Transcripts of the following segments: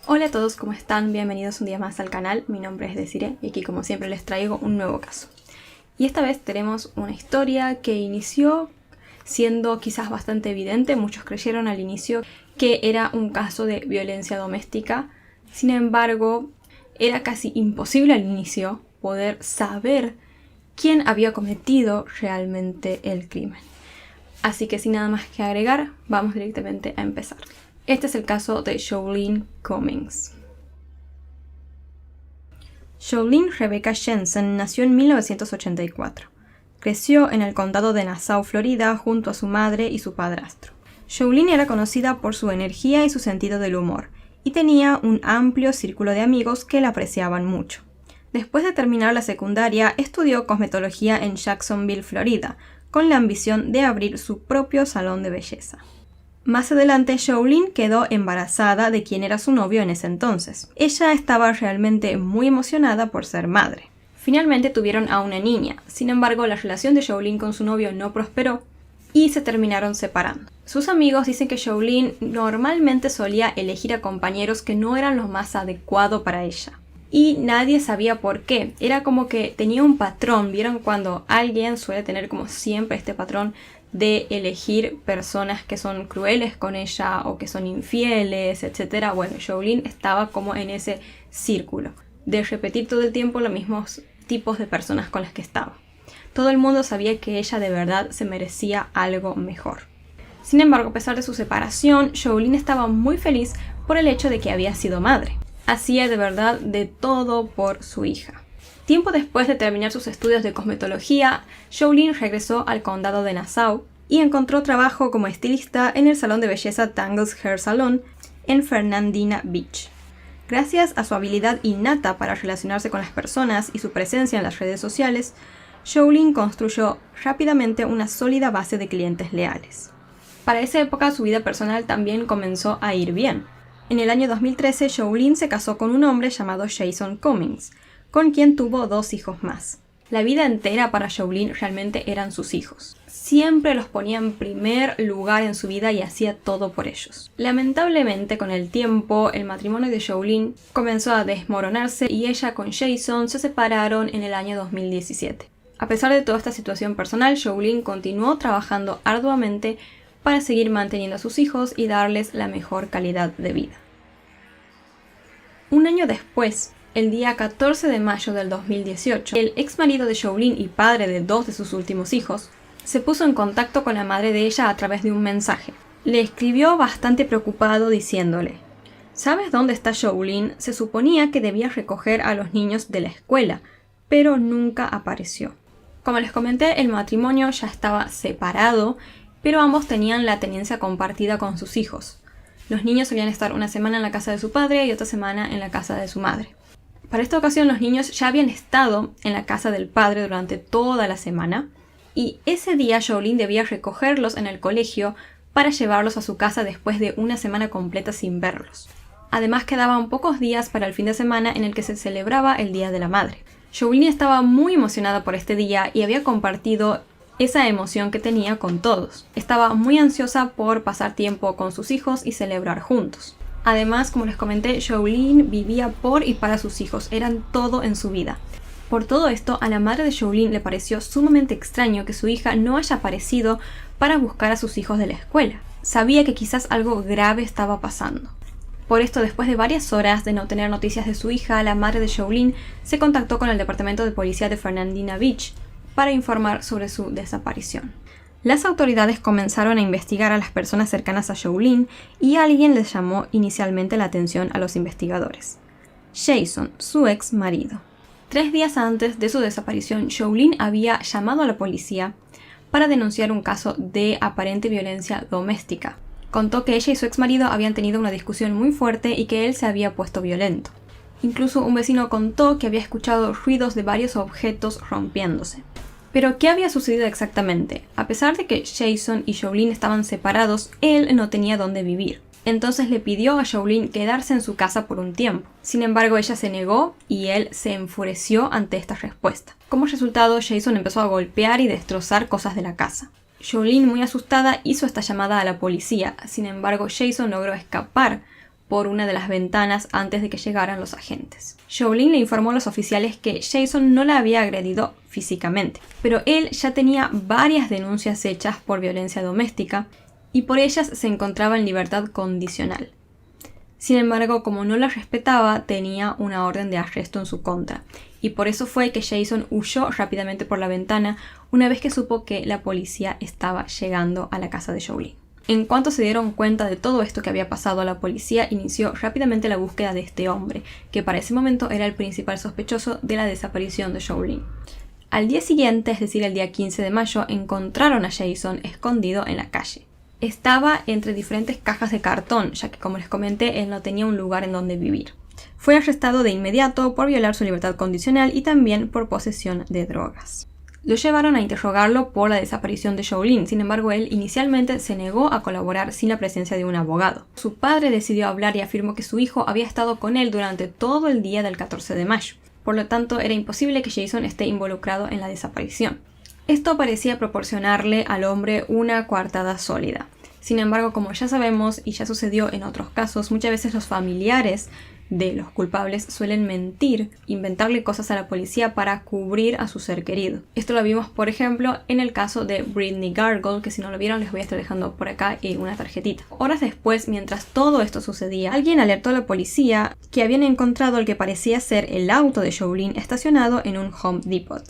Hola a todos, ¿cómo están? Bienvenidos un día más al canal. Mi nombre es Desiree y aquí como siempre les traigo un nuevo caso. Y esta vez tenemos una historia que inició siendo quizás bastante evidente. Muchos creyeron al inicio que era un caso de violencia doméstica. Sin embargo, era casi imposible al inicio poder saber quién había cometido realmente el crimen. Así que sin nada más que agregar, vamos directamente a empezar. Este es el caso de Jolene Cummings. Jolene Rebecca Jensen nació en 1984. Creció en el condado de Nassau, Florida, junto a su madre y su padrastro. Jolene era conocida por su energía y su sentido del humor, y tenía un amplio círculo de amigos que la apreciaban mucho. Después de terminar la secundaria, estudió cosmetología en Jacksonville, Florida, con la ambición de abrir su propio salón de belleza. Más adelante, Jolene quedó embarazada de quien era su novio en ese entonces. Ella estaba realmente muy emocionada por ser madre. Finalmente tuvieron a una niña, sin embargo la relación de Jolene con su novio no prosperó y se terminaron separando. Sus amigos dicen que Jolene normalmente solía elegir a compañeros que no eran los más adecuados para ella. Y nadie sabía por qué. Era como que tenía un patrón. ¿Vieron cuando alguien suele tener como siempre este patrón de elegir personas que son crueles con ella o que son infieles, etc.? Bueno, Jolene estaba como en ese círculo de repetir todo el tiempo los mismos tipos de personas con las que estaba. Todo el mundo sabía que ella de verdad se merecía algo mejor. Sin embargo, a pesar de su separación, Jolene estaba muy feliz por el hecho de que había sido madre. Hacía de verdad de todo por su hija. Tiempo después de terminar sus estudios de cosmetología, Jolene regresó al condado de Nassau y encontró trabajo como estilista en el salón de belleza Tangles Hair Salon en Fernandina Beach. Gracias a su habilidad innata para relacionarse con las personas y su presencia en las redes sociales, Jolene construyó rápidamente una sólida base de clientes leales. Para esa época su vida personal también comenzó a ir bien. En el año 2013, Jolene se casó con un hombre llamado Jason Cummings, con quien tuvo 2 hijos más. La vida entera para Jolene realmente eran sus hijos. Siempre los ponía en primer lugar en su vida y hacía todo por ellos. Lamentablemente, con el tiempo, el matrimonio de Jolene comenzó a desmoronarse y ella con Jason se separaron en el año 2017. A pesar de toda esta situación personal, Jolene continuó trabajando arduamente para seguir manteniendo a sus hijos y darles la mejor calidad de vida. Un año después, el día 14 de mayo del 2018, el ex marido de Jolene y padre de 2 de sus últimos hijos, se puso en contacto con la madre de ella a través de un mensaje. Le escribió bastante preocupado diciéndole: ¿sabes dónde está Jolene? Se suponía que debía recoger a los niños de la escuela, pero nunca apareció. Como les comenté, el matrimonio ya estaba separado, pero ambos tenían la tenencia compartida con sus hijos. Los niños solían estar una semana en la casa de su padre y otra semana en la casa de su madre. Para esta ocasión los niños ya habían estado en la casa del padre durante toda la semana y ese día Jolene debía recogerlos en el colegio para llevarlos a su casa después de una semana completa sin verlos. Además quedaban pocos días para el fin de semana en el que se celebraba el Día de la Madre. Jolene estaba muy emocionada por este día y había compartido esa emoción que tenía con todos. Estaba muy ansiosa por pasar tiempo con sus hijos y celebrar juntos. Además, como les comenté, Jolene vivía por y para sus hijos, eran todo en su vida. Por todo esto, a la madre de Jolene le pareció sumamente extraño que su hija no haya aparecido para buscar a sus hijos de la escuela. Sabía que quizás algo grave estaba pasando. Por esto, después de varias horas de no tener noticias de su hija, la madre de Jolene se contactó con el departamento de policía de Fernandina Beach para informar sobre su desaparición. Las autoridades comenzaron a investigar a las personas cercanas a Jolene y alguien les llamó inicialmente la atención a los investigadores: Jason, su ex marido. 3 días antes de su desaparición, Jolene había llamado a la policía para denunciar un caso de aparente violencia doméstica. Contó que ella y su ex marido habían tenido una discusión muy fuerte y que él se había puesto violento. Incluso un vecino contó que había escuchado ruidos de varios objetos rompiéndose. Pero, ¿qué había sucedido exactamente? A pesar de que Jason y Jolene estaban separados, él no tenía dónde vivir. Entonces le pidió a Jolene quedarse en su casa por un tiempo. Sin embargo, ella se negó y él se enfureció ante esta respuesta. Como resultado, Jason empezó a golpear y destrozar cosas de la casa. Jolene, muy asustada, hizo esta llamada a la policía. Sin embargo, Jason logró escapar por una de las ventanas antes de que llegaran los agentes. Jolene le informó a los oficiales que Jason no la había agredido físicamente, pero él ya tenía varias denuncias hechas por violencia doméstica y por ellas se encontraba en libertad condicional. Sin embargo, como no la respetaba, tenía una orden de arresto en su contra, y por eso fue que Jason huyó rápidamente por la ventana una vez que supo que la policía estaba llegando a la casa de Jolene. En cuanto se dieron cuenta de todo esto que había pasado, la policía inició rápidamente la búsqueda de este hombre, que para ese momento era el principal sospechoso de la desaparición de Jolene. Al día siguiente, es decir, el día 15 de mayo, encontraron a Jason escondido en la calle. Estaba entre diferentes cajas de cartón, ya que, como les comenté, él no tenía un lugar en donde vivir. Fue arrestado de inmediato por violar su libertad condicional y también por posesión de drogas. Lo llevaron a interrogarlo por la desaparición de Jolene, sin embargo él inicialmente se negó a colaborar sin la presencia de un abogado. Su padre decidió hablar y afirmó que su hijo había estado con él durante todo el día del 14 de mayo. Por lo tanto, era imposible que Jason esté involucrado en la desaparición. Esto parecía proporcionarle al hombre una coartada sólida. Sin embargo, como ya sabemos y ya sucedió en otros casos, muchas veces los familiares de los culpables suelen mentir, inventarle cosas a la policía para cubrir a su ser querido. Esto lo vimos, por ejemplo, en el caso de Brittany Gargle, que si no lo vieron les voy a estar dejando por acá una tarjetita. Horas después, mientras todo esto sucedía, alguien alertó a la policía que habían encontrado el que parecía ser el auto de Jolene estacionado en un Home Depot.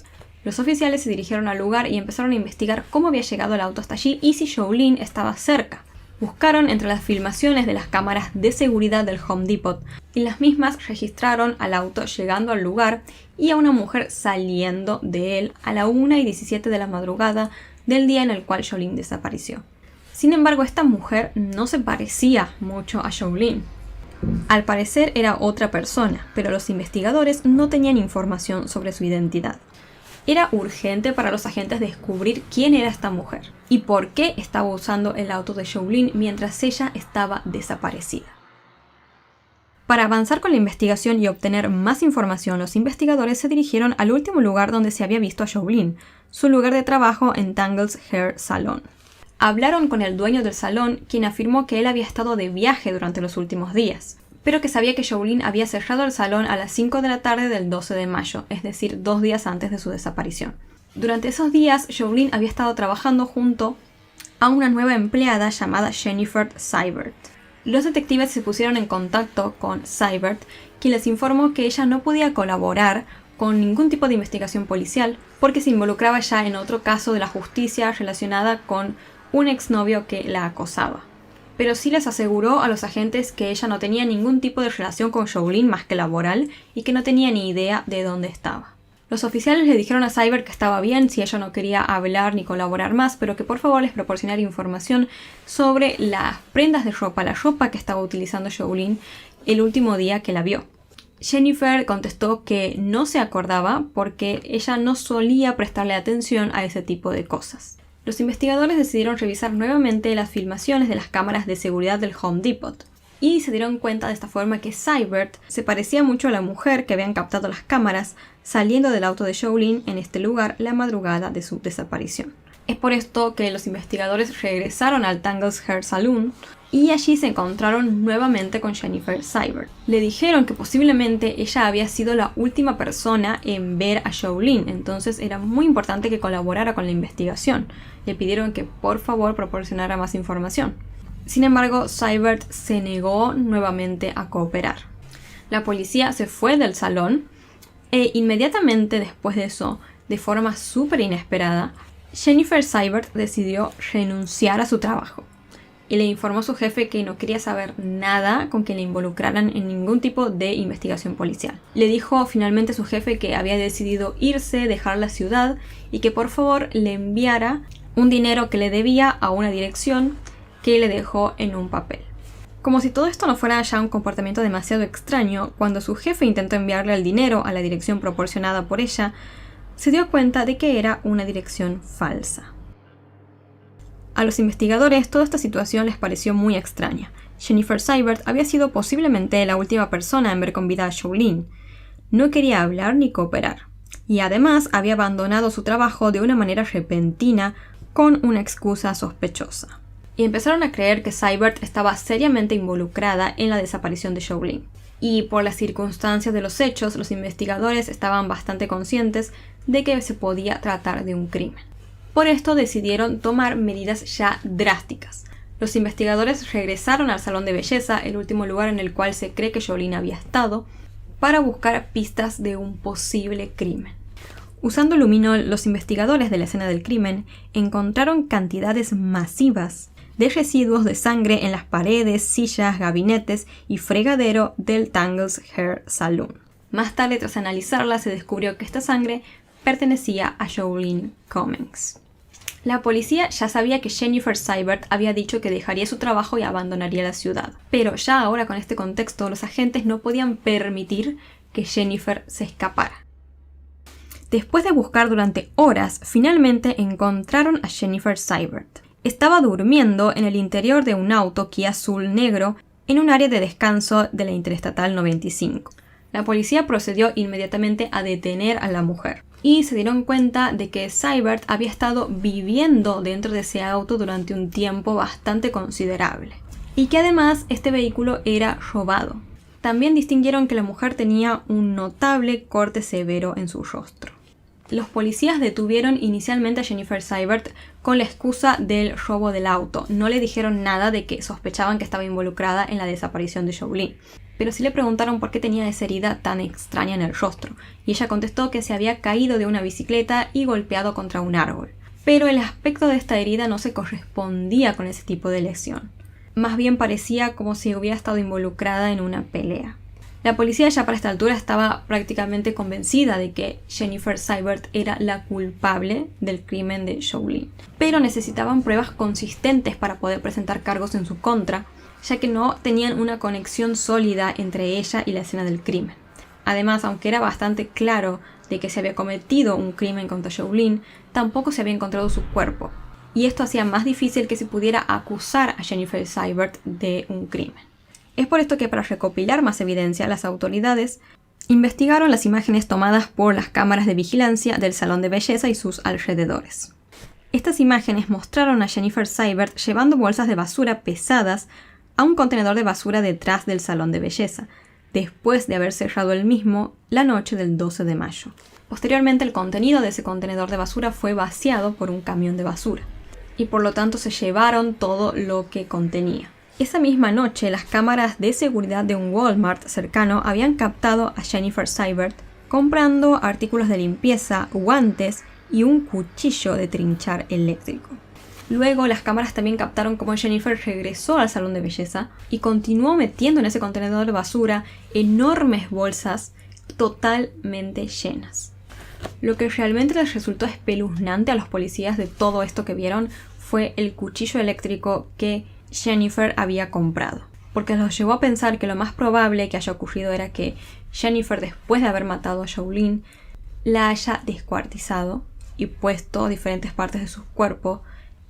Los oficiales se dirigieron al lugar y empezaron a investigar cómo había llegado el auto hasta allí y si Jolene estaba cerca. Buscaron entre las filmaciones de las cámaras de seguridad del Home Depot y las mismas registraron al auto llegando al lugar y a una mujer saliendo de él a la 1:17 de la madrugada del día en el cual Jolene desapareció. Sin embargo, esta mujer no se parecía mucho a Jolene. Al parecer era otra persona, pero los investigadores no tenían información sobre su identidad. Era urgente para los agentes descubrir quién era esta mujer y por qué estaba usando el auto de Jolene mientras ella estaba desaparecida. Para avanzar con la investigación y obtener más información, los investigadores se dirigieron al último lugar donde se había visto a Jolene, su lugar de trabajo en Tangle's Hair Salon. Hablaron con el dueño del salón, quien afirmó que él había estado de viaje durante los últimos días, pero que sabía que Jolene había cerrado el salón a las 5 de la tarde del 12 de mayo, es decir, 2 días antes de su desaparición. Durante esos días, Jolene había estado trabajando junto a una nueva empleada llamada Jennifer Seibert. Los detectives se pusieron en contacto con Seibert, quien les informó que ella no podía colaborar con ningún tipo de investigación policial porque se involucraba ya en otro caso de la justicia relacionada con un exnovio que la acosaba. Pero sí les aseguró a los agentes que ella no tenía ningún tipo de relación con Jolene más que laboral y que no tenía ni idea de dónde estaba. Los oficiales le dijeron a Seibert que estaba bien si ella no quería hablar ni colaborar más, pero que por favor les proporcionara información sobre las prendas de ropa, la ropa que estaba utilizando Jolene el último día que la vio. Jennifer contestó que no se acordaba porque ella no solía prestarle atención a ese tipo de cosas. Los investigadores decidieron revisar nuevamente las filmaciones de las cámaras de seguridad del Home Depot y se dieron cuenta de esta forma que Seibert se parecía mucho a la mujer que habían captado las cámaras saliendo del auto de Jolene en este lugar la madrugada de su desaparición. Es por esto que los investigadores regresaron al Tangle's Hair Salon y allí se encontraron nuevamente con Jennifer Seibert. Le dijeron que posiblemente ella había sido la última persona en ver a Jolene, entonces era muy importante que colaborara con la investigación. Le pidieron que por favor proporcionara más información. Sin embargo, Seibert se negó nuevamente a cooperar. La policía se fue del salón e inmediatamente después de eso, de forma súper inesperada, Jennifer Seibert decidió renunciar a su trabajo y le informó a su jefe que no quería saber nada con que le involucraran en ningún tipo de investigación policial. Le dijo finalmente a su jefe que había decidido irse, dejar la ciudad y que por favor le enviara un dinero que le debía a una dirección que le dejó en un papel. Como si todo esto no fuera ya un comportamiento demasiado extraño, cuando su jefe intentó enviarle el dinero a la dirección proporcionada por ella, se dio cuenta de que era una dirección falsa. A los investigadores toda esta situación les pareció muy extraña. Jennifer Seibert había sido posiblemente la última persona en ver con vida a Jolene. No quería hablar ni cooperar. Y además había abandonado su trabajo de una manera repentina con una excusa sospechosa. y empezaron a creer que Seibert estaba seriamente involucrada en la desaparición de Joulin. Y por las circunstancias de los hechos, los investigadores estaban bastante conscientes de que se podía tratar de un crimen. Por esto decidieron tomar medidas ya drásticas. Los investigadores regresaron al salón de belleza, el último lugar en el cual se cree que Joulin había estado, para buscar pistas de un posible crimen. Usando luminol, los investigadores de la escena del crimen encontraron cantidades masivas de residuos de sangre en las paredes, sillas, gabinetes y fregadero del Tangles Hair Saloon. Más tarde, tras analizarla, se descubrió que esta sangre pertenecía a Joulin Cummings. La policía ya sabía que Jennifer Seibert había dicho que dejaría su trabajo y abandonaría la ciudad. Pero ya ahora, con este contexto, los agentes no podían permitir que Jennifer se escapara. Después de buscar durante horas, finalmente encontraron a Jennifer Seibert. Estaba durmiendo en el interior de un auto Kia azul negro en un área de descanso de la Interestatal 95. La policía procedió inmediatamente a detener a la mujer y se dieron cuenta de que Seibert había estado viviendo dentro de ese auto durante un tiempo bastante considerable y que además este vehículo era robado. También distinguieron que la mujer tenía un notable corte severo en su rostro. Los policías detuvieron inicialmente a Jennifer Seibert con la excusa del robo del auto. No le dijeron nada de que sospechaban que estaba involucrada en la desaparición de Joulin, pero sí le preguntaron por qué tenía esa herida tan extraña en el rostro, y ella contestó que se había caído de una bicicleta y golpeado contra un árbol. Pero el aspecto de esta herida no se correspondía con ese tipo de lesión. Más bien parecía como si hubiera estado involucrada en una pelea. La policía ya para esta altura estaba prácticamente convencida de que Jennifer Seibert era la culpable del crimen de Joulin, pero necesitaban pruebas consistentes para poder presentar cargos en su contra, ya que no tenían una conexión sólida entre ella y la escena del crimen. Además, aunque era bastante claro de que se había cometido un crimen contra Joulin, tampoco se había encontrado su cuerpo, y esto hacía más difícil que se pudiera acusar a Jennifer Seibert de un crimen. Es por esto que, para recopilar más evidencia, las autoridades investigaron las imágenes tomadas por las cámaras de vigilancia del salón de belleza y sus alrededores. Estas imágenes mostraron a Jennifer Seibert llevando bolsas de basura pesadas a un contenedor de basura detrás del salón de belleza, después de haber cerrado el mismo la noche del 12 de mayo. Posteriormente, el contenido de ese contenedor de basura fue vaciado por un camión de basura, y por lo tanto se llevaron todo lo que contenía. Esa misma noche, las cámaras de seguridad de un Walmart cercano habían captado a Jennifer Seibert comprando artículos de limpieza, guantes y un cuchillo de trinchar eléctrico. Luego, las cámaras también captaron cómo Jennifer regresó al salón de belleza y continuó metiendo en ese contenedor de basura enormes bolsas totalmente llenas. Lo que realmente les resultó espeluznante a los policías de todo esto que vieron fue el cuchillo eléctrico que Jennifer había comprado, porque los llevó a pensar que lo más probable que haya ocurrido era que Jennifer, después de haber matado a Joulin, la haya descuartizado y puesto diferentes partes de su cuerpo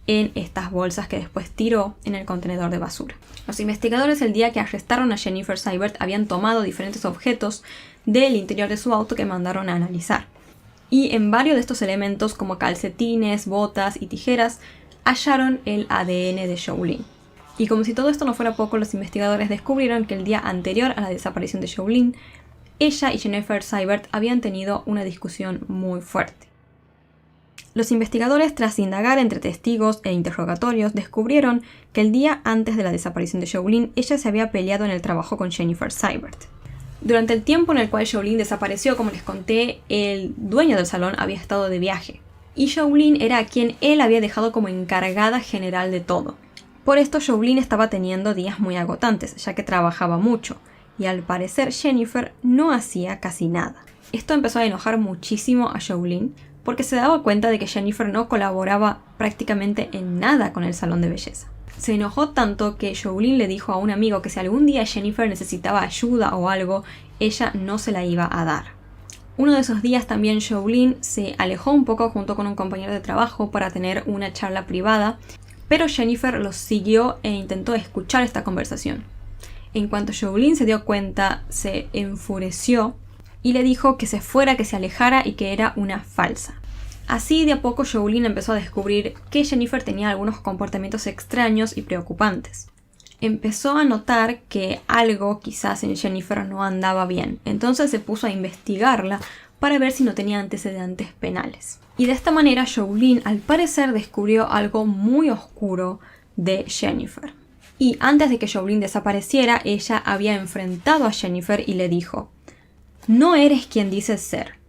en estas bolsas que después tiró en el contenedor de basura. Los investigadores, el día que arrestaron a Jennifer Seibert, habían tomado diferentes objetos del interior de su auto que mandaron a analizar, y en varios de estos elementos, como calcetines, botas y tijeras, hallaron el ADN de Joulin. Y como si todo esto no fuera poco, los investigadores descubrieron que el día anterior a la desaparición de Joulin, ella y Jennifer Seibert habían tenido una discusión muy fuerte. Los investigadores, tras indagar entre testigos e interrogatorios, descubrieron que el día antes de la desaparición de Joulin, ella se había peleado en el trabajo con Jennifer Seibert. Durante el tiempo en el cual Joulin desapareció, como les conté, el dueño del salón había estado de viaje, y Joulin era a quien él había dejado como encargada general de todo. Por esto, Joulin estaba teniendo días muy agotantes, ya que trabajaba mucho, y al parecer Jennifer no hacía casi nada. Esto empezó a enojar muchísimo a Joulin, porque se daba cuenta de que Jennifer no colaboraba prácticamente en nada con el salón de belleza. Se enojó tanto que Joulin le dijo a un amigo que si algún día Jennifer necesitaba ayuda o algo, ella no se la iba a dar. Uno de esos días también Joulin se alejó un poco junto con un compañero de trabajo para tener una charla privada, pero Jennifer los siguió e intentó escuchar esta conversación. En cuanto Joulin se dio cuenta, se enfureció y le dijo que se fuera, que se alejara y que era una falsa. Así de a poco Joulin empezó a descubrir que Jennifer tenía algunos comportamientos extraños y preocupantes. Empezó a notar que algo quizás en Jennifer no andaba bien, entonces se puso a investigarla para ver si no tenía antecedentes penales. Y de esta manera Joulin al parecer descubrió algo muy oscuro de Jennifer. Y antes de que Joulin desapareciera, ella había enfrentado a Jennifer y le dijo: "No eres quien dices ser,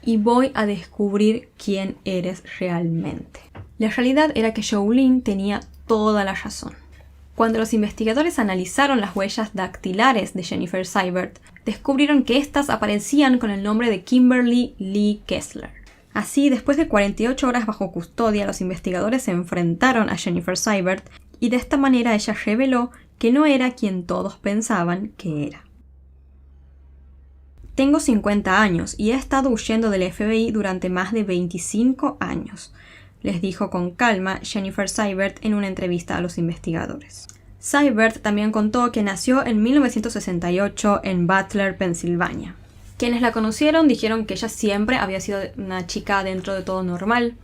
y voy a descubrir quién eres realmente". La realidad era que Joulin tenía toda la razón. Cuando los investigadores analizaron las huellas dactilares de Jennifer Sibert, descubrieron que éstas aparecían con el nombre de Kimberly Lee Kessler. Así, después de 48 horas bajo custodia, los investigadores se enfrentaron a Jennifer Sibert y de esta manera ella reveló que no era quien todos pensaban que era. Tengo 50 años y he estado huyendo del FBI durante más de 25 años, les dijo con calma Jennifer Sibert en una entrevista a los investigadores. Sibert también contó que nació en 1968 en Butler, Pensilvania. Quienes la conocieron dijeron que ella siempre había sido una chica dentro de todo normal,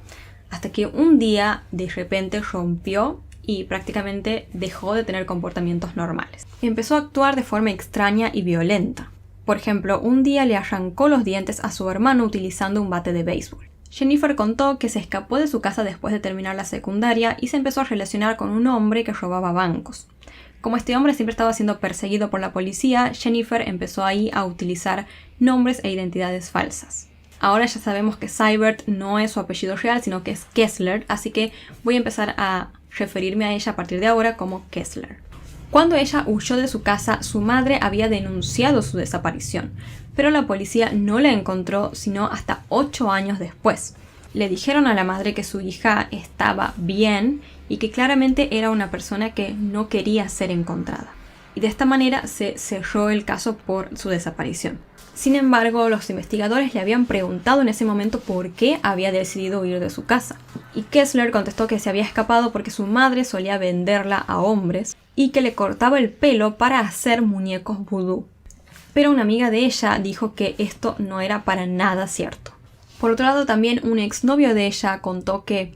hasta que un día de repente rompió y prácticamente dejó de tener comportamientos normales. Empezó a actuar de forma extraña y violenta. Por ejemplo, un día le arrancó los dientes a su hermano utilizando un bate de béisbol. Jennifer contó que se escapó de su casa después de terminar la secundaria y se empezó a relacionar con un hombre que robaba bancos. Como este hombre siempre estaba siendo perseguido por la policía, Jennifer empezó ahí a utilizar nombres e identidades falsas. Ahora ya sabemos que Sibert no es su apellido real, sino que es Kessler, así que voy a empezar a referirme a ella a partir de ahora como Kessler. Cuando ella huyó de su casa, su madre había denunciado su desaparición, pero la policía no la encontró sino hasta 8 años después. Le dijeron a la madre que su hija estaba bien y que claramente era una persona que no quería ser encontrada. Y de esta manera se cerró el caso por su desaparición. Sin embargo, los investigadores le habían preguntado en ese momento por qué había decidido huir de su casa. Y Kessler contestó que se había escapado porque su madre solía venderla a hombres y que le cortaba el pelo para hacer muñecos vudú. Pero una amiga de ella dijo que esto no era para nada cierto. Por otro lado, también un exnovio de ella contó que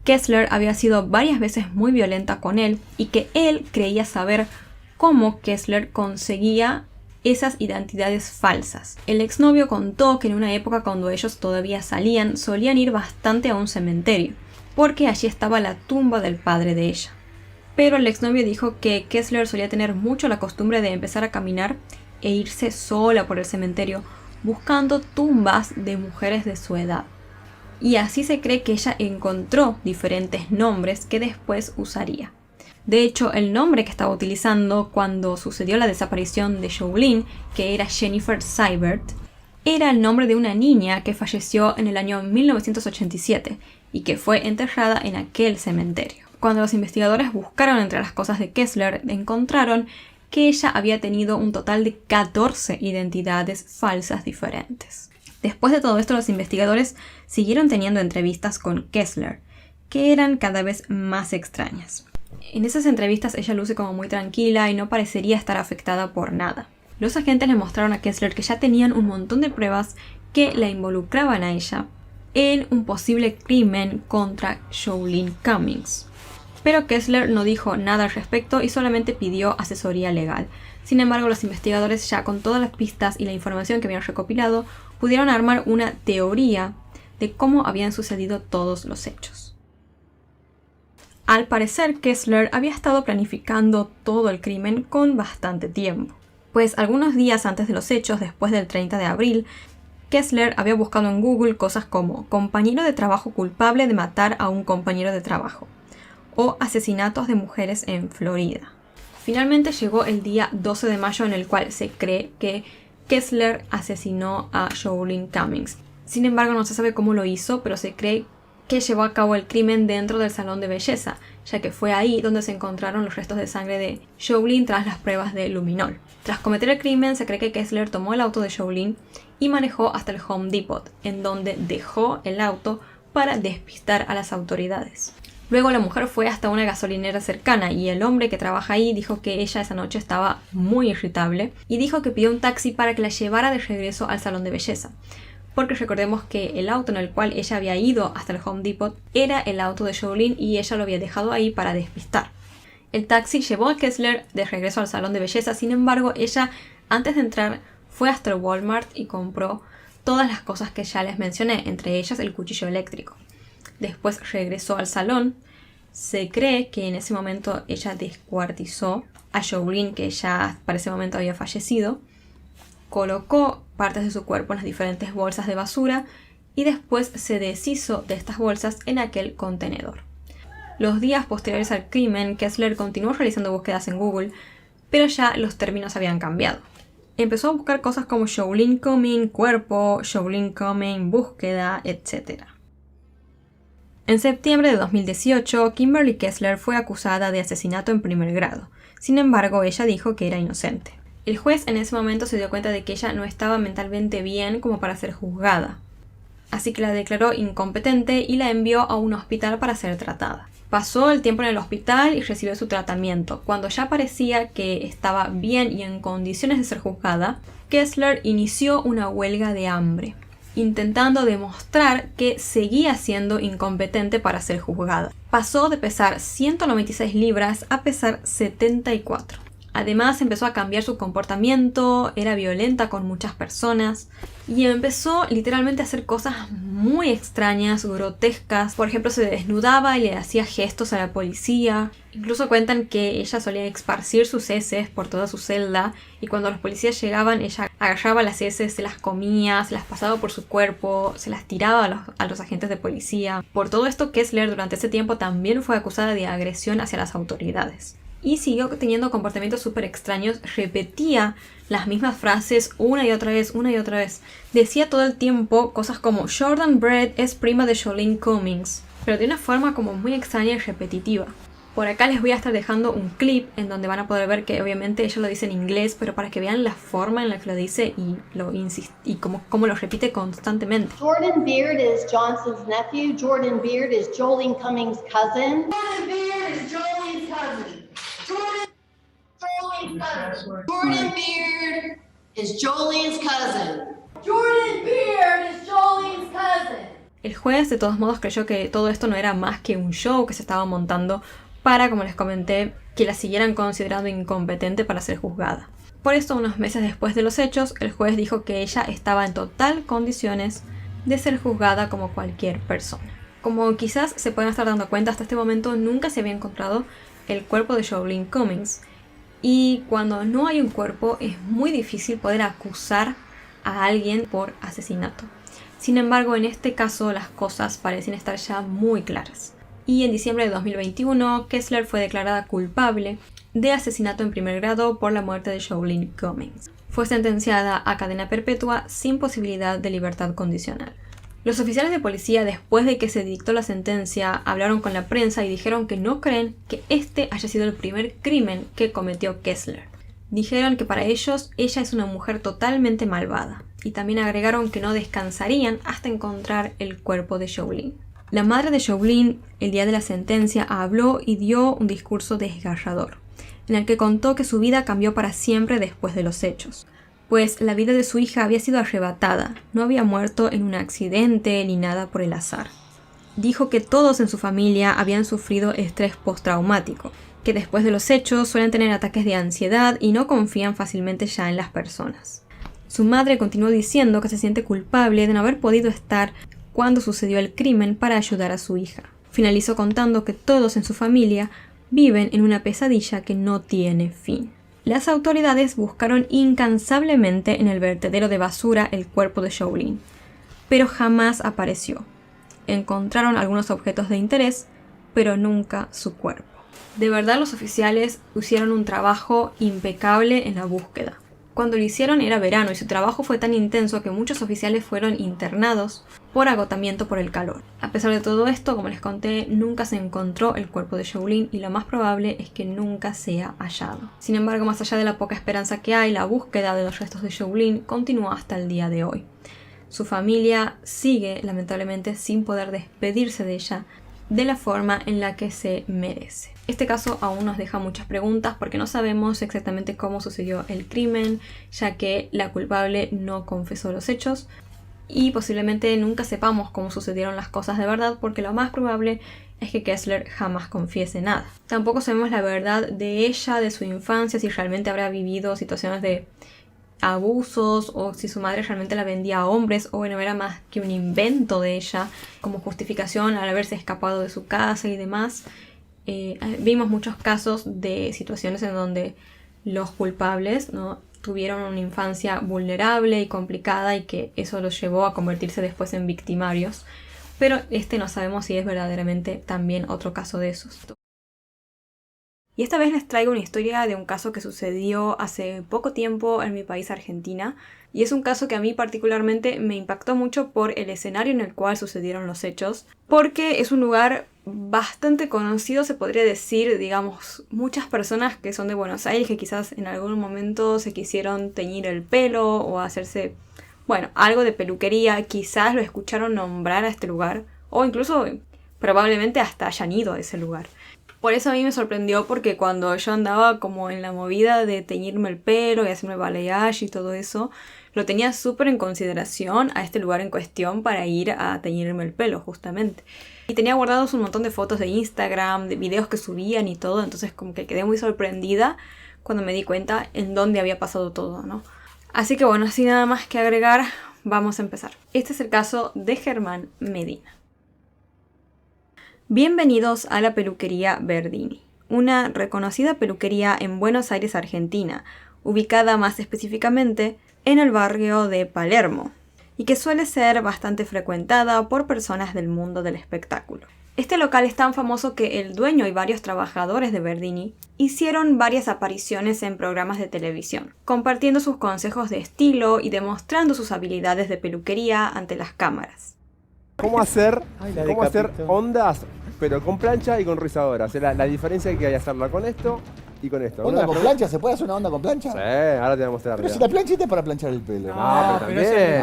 Kessler había sido varias veces muy violenta con él y que él creía saber cómo Kessler conseguía esas identidades falsas. El exnovio contó que en una época cuando ellos todavía salían, solían ir bastante a un cementerio, porque allí estaba la tumba del padre de ella. Pero el exnovio dijo que Kessler solía tener mucho la costumbre de empezar a caminar e irse sola por el cementerio, buscando tumbas de mujeres de su edad. Y así se cree que ella encontró diferentes nombres que después usaría. De hecho, el nombre que estaba utilizando cuando sucedió la desaparición de Joulin, que era Jennifer Sibert, era el nombre de una niña que falleció en el año 1987 y que fue enterrada en aquel cementerio. Cuando los investigadores buscaron entre las cosas de Kessler, encontraron que ella había tenido un total de 14 identidades falsas diferentes. Después de todo esto, los investigadores siguieron teniendo entrevistas con Kessler, que eran cada vez más extrañas. En esas entrevistas ella luce como muy tranquila y no parecería estar afectada por nada. Los agentes le mostraron a Kessler que ya tenían un montón de pruebas que la involucraban a ella en un posible crimen contra Joulin Cummings. Pero Kessler no dijo nada al respecto y solamente pidió asesoría legal. Sin embargo, los investigadores, ya con todas las pistas y la información que habían recopilado, pudieron armar una teoría de cómo habían sucedido todos los hechos. Al parecer, Kessler había estado planificando todo el crimen con bastante tiempo, pues algunos días antes de los hechos, después del 30 de abril, Kessler había buscado en Google cosas como compañero de trabajo culpable de matar a un compañero de trabajo o asesinatos de mujeres en Florida. Finalmente llegó el día 12 de mayo en el cual se cree que Kessler asesinó a Joulin Cummings. Sin embargo, no se sabe cómo lo hizo, pero se cree que llevó a cabo el crimen dentro del salón de belleza, ya que fue ahí donde se encontraron los restos de sangre de Joulin tras las pruebas de luminol. Tras cometer el crimen, se cree que Kessler tomó el auto de Joulin y manejó hasta el Home Depot, en donde dejó el auto para despistar a las autoridades. Luego la mujer fue hasta una gasolinera cercana y el hombre que trabaja ahí dijo que ella esa noche estaba muy irritable y dijo que pidió un taxi para que la llevara de regreso al salón de belleza. porque recordemos que el auto en el cual ella había ido hasta el Home Depot era el auto de Jolene y ella lo había dejado ahí para despistar. El taxi llevó a Kessler de regreso al salón de belleza, sin embargo, ella antes de entrar fue hasta el Walmart y compró todas las cosas que ya les mencioné, entre ellas el cuchillo eléctrico. Después regresó al salón. Se cree que en ese momento ella descuartizó a Jolene, que ya para ese momento había fallecido, colocó partes de su cuerpo en las diferentes bolsas de basura y después se deshizo de estas bolsas en aquel contenedor. Los días posteriores al crimen, Kessler continuó realizando búsquedas en Google, pero ya los términos habían cambiado. Empezó a buscar cosas como Jolene Cumming, cuerpo, Jolene Cumming, búsqueda, etc. En septiembre de 2018, Kimberly Kessler fue acusada de asesinato en primer grado. Sin embargo, ella dijo que era inocente. El juez en ese momento se dio cuenta de que ella no estaba mentalmente bien como para ser juzgada, así que la declaró incompetente y la envió a un hospital para ser tratada. Pasó el tiempo en el hospital y recibió su tratamiento. Cuando ya parecía que estaba bien y en condiciones de ser juzgada, Kessler inició una huelga de hambre, intentando demostrar que seguía siendo incompetente para ser juzgada. Pasó de pesar 196 libras a pesar 74. Además empezó a cambiar su comportamiento, era violenta con muchas personas y empezó literalmente a hacer cosas muy extrañas, grotescas. Por ejemplo, se desnudaba y le hacía gestos a la policía. Incluso cuentan que ella solía esparcir sus heces por toda su celda y cuando los policías llegaban ella agarraba las heces, se las comía, se las pasaba por su cuerpo, se las tiraba a los agentes de policía. Por todo esto, Kessler durante ese tiempo también fue acusada de agresión hacia las autoridades. Y siguió teniendo comportamientos súper extraños, repetía las mismas frases una y otra vez, una y otra vez. Decía todo el tiempo cosas como Jordan Brett es prima de Jolene Cummings, pero de una forma como muy extraña y repetitiva. Por acá les voy a estar dejando un clip en donde van a poder ver que obviamente ella lo dice en inglés, pero para que vean la forma en la que lo dice y cómo lo repite constantemente. Jordan Beard is Johnson's nephew. Jordan Beard is Jolene Cummings' cousin. Jordan Beard is Jolene's cousin. Jordan Beard is Jolene's cousin. Jordan Beard is Jolene's cousin. El juez de todos modos creyó que todo esto no era más que un show que se estaba montando para, como les comenté, que la siguieran considerando incompetente para ser juzgada. Por esto, unos meses después de los hechos, el juez dijo que ella estaba en total condiciones de ser juzgada como cualquier persona. Como quizás se pueden estar dando cuenta, hasta este momento nunca se había encontrado el cuerpo de Jolene Cummings. Y cuando no hay un cuerpo es muy difícil poder acusar a alguien por asesinato. Sin embargo, en este caso las cosas parecen estar ya muy claras. Y en diciembre de 2021, Kessler fue declarada culpable de asesinato en primer grado por la muerte de Jolene Cummings. Fue sentenciada a cadena perpetua sin posibilidad de libertad condicional. Los oficiales de policía, después de que se dictó la sentencia, hablaron con la prensa y dijeron que no creen que este haya sido el primer crimen que cometió Kessler. Dijeron que para ellos ella es una mujer totalmente malvada y también agregaron que no descansarían hasta encontrar el cuerpo de Jolene. La madre de Jolene, el día de la sentencia, habló y dio un discurso desgarrador, en el que contó que su vida cambió para siempre después de los hechos, pues la vida de su hija había sido arrebatada, no había muerto en un accidente ni nada por el azar. Dijo que todos en su familia habían sufrido estrés postraumático, que después de los hechos suelen tener ataques de ansiedad y no confían fácilmente ya en las personas. Su madre continuó diciendo que se siente culpable de no haber podido estar cuando sucedió el crimen para ayudar a su hija. Finalizó contando que todos en su familia viven en una pesadilla que no tiene fin. Las autoridades buscaron incansablemente en el vertedero de basura el cuerpo de Jolene, pero jamás apareció. Encontraron algunos objetos de interés, pero nunca su cuerpo. De verdad, los oficiales hicieron un trabajo impecable en la búsqueda. Cuando lo hicieron era verano y su trabajo fue tan intenso que muchos oficiales fueron internados por agotamiento por el calor. A pesar de todo esto, como les conté, nunca se encontró el cuerpo de Jolene y lo más probable es que nunca sea hallado. Sin embargo, más allá de la poca esperanza que hay, la búsqueda de los restos de Jolene continúa hasta el día de hoy. Su familia sigue, lamentablemente, sin poder despedirse de ella de la forma en la que se merece. Este caso aún nos deja muchas preguntas porque no sabemos exactamente cómo sucedió el crimen, ya que la culpable no confesó los hechos. y posiblemente nunca sepamos cómo sucedieron las cosas de verdad, porque lo más probable es que Kessler jamás confiese nada. Tampoco sabemos la verdad de ella, de su infancia, si realmente habrá vivido situaciones de abusos o si su madre realmente la vendía a hombres o no era más que un invento de ella como justificación al haberse escapado de su casa y demás. Vimos muchos casos de situaciones en donde los culpables, ¿no?, tuvieron una infancia vulnerable y complicada y que eso los llevó a convertirse después en victimarios. Pero no sabemos si es verdaderamente también otro caso de esos. Y esta vez les traigo una historia de un caso que sucedió hace poco tiempo en mi país, Argentina. Y es un caso que a mí particularmente me impactó mucho por el escenario en el cual sucedieron los hechos. Porque es un lugar bastante conocido, se podría decir, digamos, muchas personas que son de Buenos Aires que quizás en algún momento se quisieron teñir el pelo o hacerse, bueno, algo de peluquería, quizás lo escucharon nombrar a este lugar o incluso probablemente hasta hayan ido a ese lugar. Por eso a mí me sorprendió porque cuando yo andaba como en la movida de teñirme el pelo y hacerme balayage y todo eso, lo tenía súper en consideración a este lugar en cuestión para ir a teñirme el pelo justamente. Y tenía guardados un montón de fotos de Instagram, de videos que subían y todo, entonces como que quedé muy sorprendida cuando me di cuenta en dónde había pasado todo, ¿no? Así que bueno, sin nada más que agregar, vamos a empezar. Este es el caso de Germán Medina. Bienvenidos a la peluquería Verdini, una reconocida peluquería en Buenos Aires, Argentina, ubicada más específicamente en el barrio de Palermo, y que suele ser bastante frecuentada por personas del mundo del espectáculo. Este local es tan famoso que el dueño y varios trabajadores de Verdini hicieron varias apariciones en programas de televisión, compartiendo sus consejos de estilo y demostrando sus habilidades de peluquería ante las cámaras. ¿Cómo hacer ondas, pero con plancha y con rizadora? O sea, la diferencia que hay que hacerla con esto y con esto. ¿Onda con plancha? ¿Se puede hacer una onda con plancha? Sí, ahora te voy a mostrar. Pero si la planchita es para planchar el pelo. No, pero también.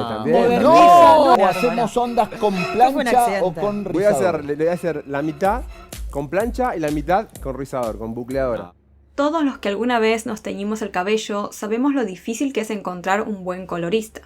También. No, hacemos ondas con plancha o con rizador. Le voy a hacer la mitad con plancha y la mitad con rizador, con bucleadora. Todos los que alguna vez nos teñimos el cabello sabemos lo difícil que es encontrar un buen colorista.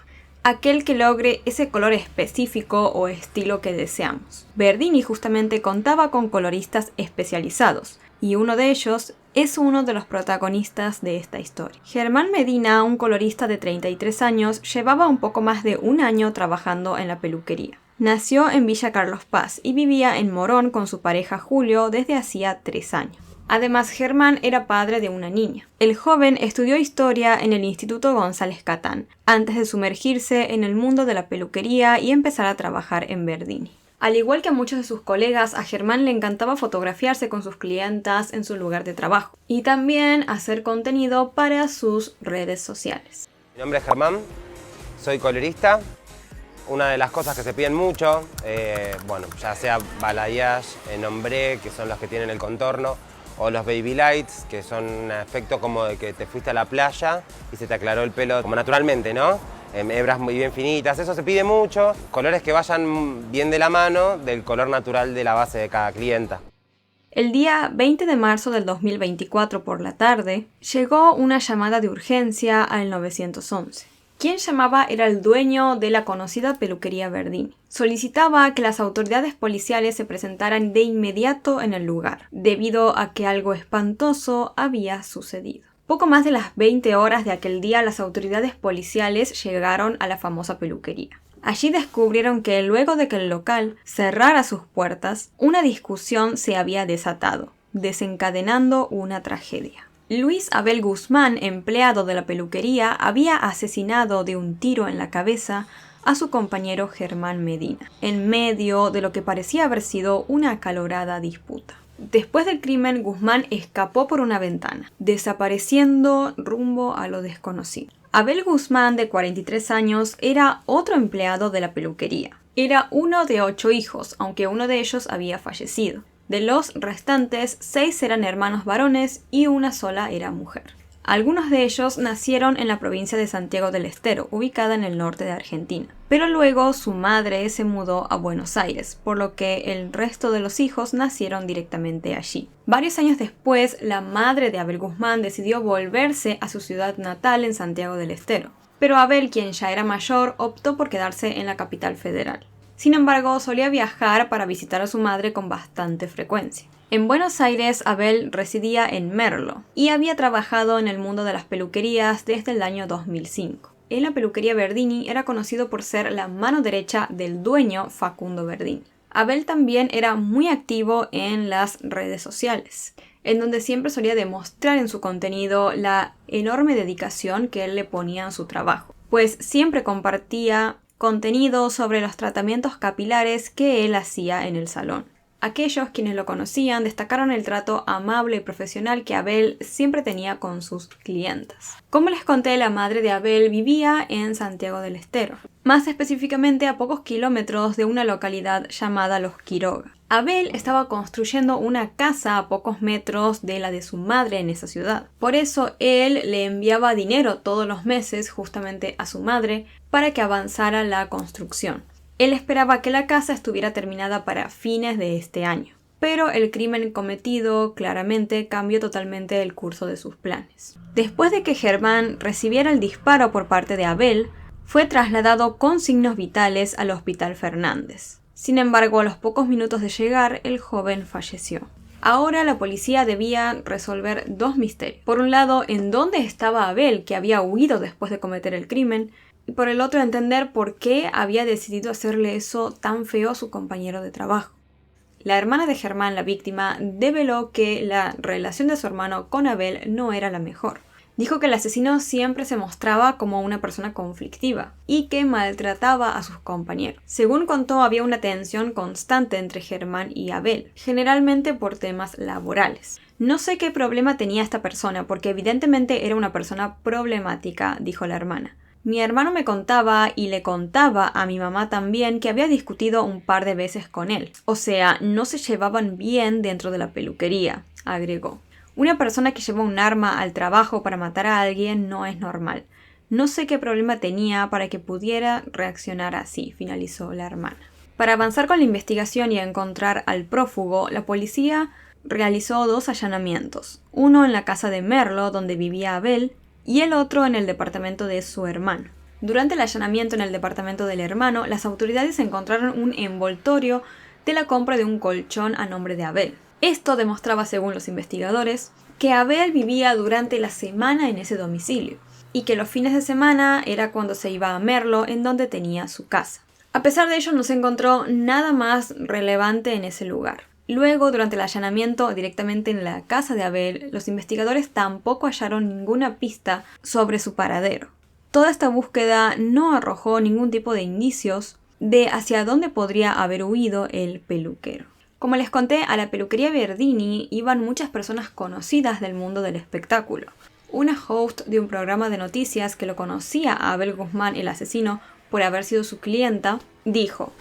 Aquel que logre ese color específico o estilo que deseamos. Verdini justamente contaba con coloristas especializados, y uno de ellos es uno de los protagonistas de esta historia. Germán Medina, un colorista de 33 años, llevaba un poco más de un año trabajando en la peluquería. Nació en Villa Carlos Paz y vivía en Morón con su pareja Julio desde hacía 3 años. Además, Germán era padre de una niña. El joven estudió historia en el Instituto González Catán, antes de sumergirse en el mundo de la peluquería y empezar a trabajar en Verdini. Al igual que a muchos de sus colegas, a Germán le encantaba fotografiarse con sus clientas en su lugar de trabajo y también hacer contenido para sus redes sociales. Mi nombre es Germán, soy colorista. Una de las cosas que se piden mucho, ya sea balayage en ombre, que son los que tienen el contorno, o los baby lights, que son un efecto como de que te fuiste a la playa y se te aclaró el pelo como naturalmente, ¿no? Hebras muy bien finitas, eso se pide mucho. Colores que vayan bien de la mano del color natural de la base de cada clienta. El día 20 de marzo del 2024 por la tarde, llegó una llamada de urgencia al 911. Quien llamaba era el dueño de la conocida peluquería Verdini. Solicitaba que las autoridades policiales se presentaran de inmediato en el lugar, debido a que algo espantoso había sucedido. Poco más de las 20 horas de aquel día, las autoridades policiales llegaron a la famosa peluquería. Allí descubrieron que luego de que el local cerrara sus puertas, una discusión se había desatado, desencadenando una tragedia. Luis Abel Guzmán, empleado de la peluquería, había asesinado de un tiro en la cabeza a su compañero Germán Medina, en medio de lo que parecía haber sido una acalorada disputa. Después del crimen, Guzmán escapó por una ventana, desapareciendo rumbo a lo desconocido. Abel Guzmán, de 43 años, era otro empleado de la peluquería. Era uno de 8 hijos, aunque uno de ellos había fallecido. De los restantes, 6 eran hermanos varones y una sola era mujer. Algunos de ellos nacieron en la provincia de Santiago del Estero, ubicada en el norte de Argentina. Pero luego su madre se mudó a Buenos Aires, por lo que el resto de los hijos nacieron directamente allí. Varios años después, la madre de Abel Guzmán decidió volverse a su ciudad natal en Santiago del Estero. pero Abel, quien ya era mayor, optó por quedarse en la capital federal. Sin embargo, solía viajar para visitar a su madre con bastante frecuencia. En Buenos Aires, Abel residía en Merlo y había trabajado en el mundo de las peluquerías desde el año 2005. En la peluquería Verdini era conocido por ser la mano derecha del dueño Facundo Verdini. Abel también era muy activo en las redes sociales, en donde siempre solía demostrar en su contenido la enorme dedicación que él le ponía a su trabajo, pues siempre compartía contenido sobre los tratamientos capilares que él hacía en el salón. Aquellos quienes lo conocían destacaron el trato amable y profesional que Abel siempre tenía con sus clientas. Como les conté, la madre de Abel vivía en Santiago del Estero, más específicamente a pocos kilómetros de una localidad llamada Los Quiroga. Abel estaba construyendo una casa a pocos metros de la de su madre en esa ciudad. Por eso él le enviaba dinero todos los meses justamente a su madre para que avanzara la construcción. Él esperaba que la casa estuviera terminada para fines de este año, pero el crimen cometido claramente cambió totalmente el curso de sus planes. Después de que Germán recibiera el disparo por parte de Abel, fue trasladado con signos vitales al Hospital Fernández. Sin embargo, a los pocos minutos de llegar, el joven falleció. Ahora la policía debía resolver dos misterios. Por un lado, en dónde estaba Abel, que había huido después de cometer el crimen, y por el otro entender por qué había decidido hacerle eso tan feo a su compañero de trabajo. La hermana de Germán, la víctima, develó que la relación de su hermano con Abel no era la mejor. Dijo que el asesino siempre se mostraba como una persona conflictiva y que maltrataba a sus compañeros. Según contó, había una tensión constante entre Germán y Abel, generalmente por temas laborales. No sé qué problema tenía esta persona, porque evidentemente era una persona problemática, dijo la hermana. Mi hermano me contaba y le contaba a mi mamá también que había discutido un par de veces con él. O sea, no se llevaban bien dentro de la peluquería, agregó. Una persona que lleva un arma al trabajo para matar a alguien no es normal. No sé qué problema tenía para que pudiera reaccionar así, finalizó la hermana. Para avanzar con la investigación y encontrar al prófugo, la policía realizó dos allanamientos. Uno en la casa de Merlo, donde vivía Abel, y el otro en el departamento de su hermano. Durante el allanamiento en el departamento del hermano, las autoridades encontraron un envoltorio de la compra de un colchón a nombre de Abel. Esto demostraba, según los investigadores, que Abel vivía durante la semana en ese domicilio y que los fines de semana era cuando se iba a Merlo, en donde tenía su casa. A pesar de ello, no se encontró nada más relevante en ese lugar. Luego, durante el allanamiento directamente en la casa de Abel, los investigadores tampoco hallaron ninguna pista sobre su paradero. Toda esta búsqueda no arrojó ningún tipo de indicios de hacia dónde podría haber huido el peluquero. Como les conté, a la peluquería Verdini iban muchas personas conocidas del mundo del espectáculo. Una host de un programa de noticias que lo conocía a Abel Guzmán, el asesino, por haber sido su clienta, dijo: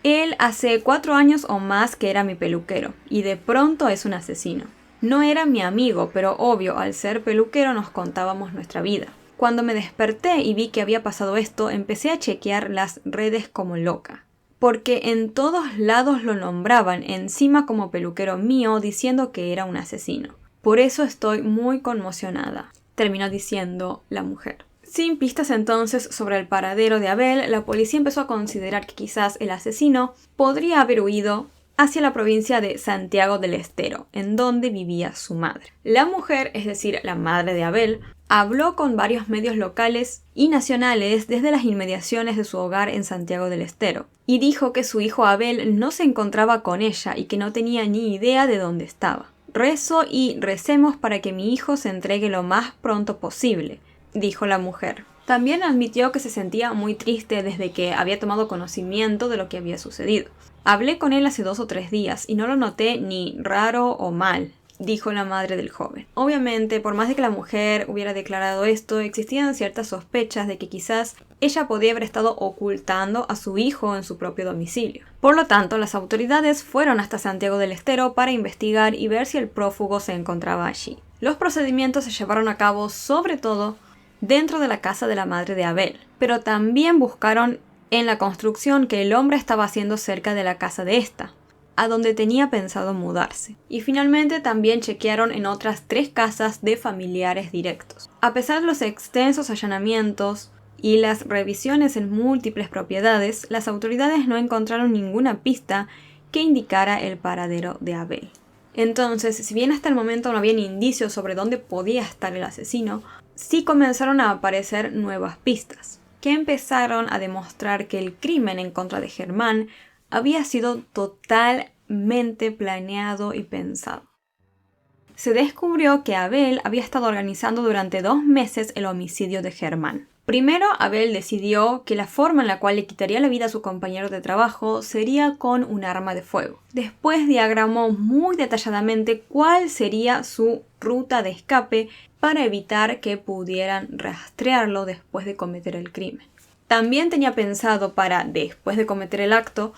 él hace 4 años o más que era mi peluquero, y de pronto es un asesino. No era mi amigo, pero obvio, al ser peluquero nos contábamos nuestra vida. Cuando me desperté y vi que había pasado esto, empecé a chequear las redes como loca. Porque en todos lados lo nombraban, encima como peluquero mío, diciendo que era un asesino. Por eso estoy muy conmocionada, terminó diciendo la mujer. Sin pistas entonces sobre el paradero de Abel, la policía empezó a considerar que quizás el asesino podría haber huido hacia la provincia de Santiago del Estero, en donde vivía su madre. La mujer, es decir, la madre de Abel, habló con varios medios locales y nacionales desde las inmediaciones de su hogar en Santiago del Estero, y dijo que su hijo Abel no se encontraba con ella y que no tenía ni idea de dónde estaba. Rezo y recemos para que mi hijo se entregue lo más pronto posible, dijo la mujer. También admitió que se sentía muy triste desde que había tomado conocimiento de lo que había sucedido. Hablé con él hace 2 o 3 días y no lo noté ni raro o mal, dijo la madre del joven. Obviamente, por más de que la mujer hubiera declarado esto, existían ciertas sospechas de que quizás ella podía haber estado ocultando a su hijo en su propio domicilio. Por lo tanto, las autoridades fueron hasta Santiago del Estero para investigar y ver si el prófugo se encontraba allí. Los procedimientos se llevaron a cabo sobre todo dentro de la casa de la madre de Abel, pero también buscaron en la construcción que el hombre estaba haciendo cerca de la casa de esta, a donde tenía pensado mudarse. Y finalmente también chequearon en otras 3 casas de familiares directos. A pesar de los extensos allanamientos y las revisiones en múltiples propiedades, las autoridades no encontraron ninguna pista que indicara el paradero de Abel. Entonces, si bien hasta el momento no habían indicios sobre dónde podía estar el asesino, sí comenzaron a aparecer nuevas pistas, que empezaron a demostrar que el crimen en contra de Germán había sido totalmente planeado y pensado. Se descubrió que Abel había estado organizando durante 2 meses el homicidio de Germán. Primero, Abel decidió que la forma en la cual le quitaría la vida a su compañero de trabajo sería con un arma de fuego. Después diagramó muy detalladamente cuál sería su ruta de escape para evitar que pudieran rastrearlo después de cometer el crimen. También tenía pensado para, después de cometer el acto,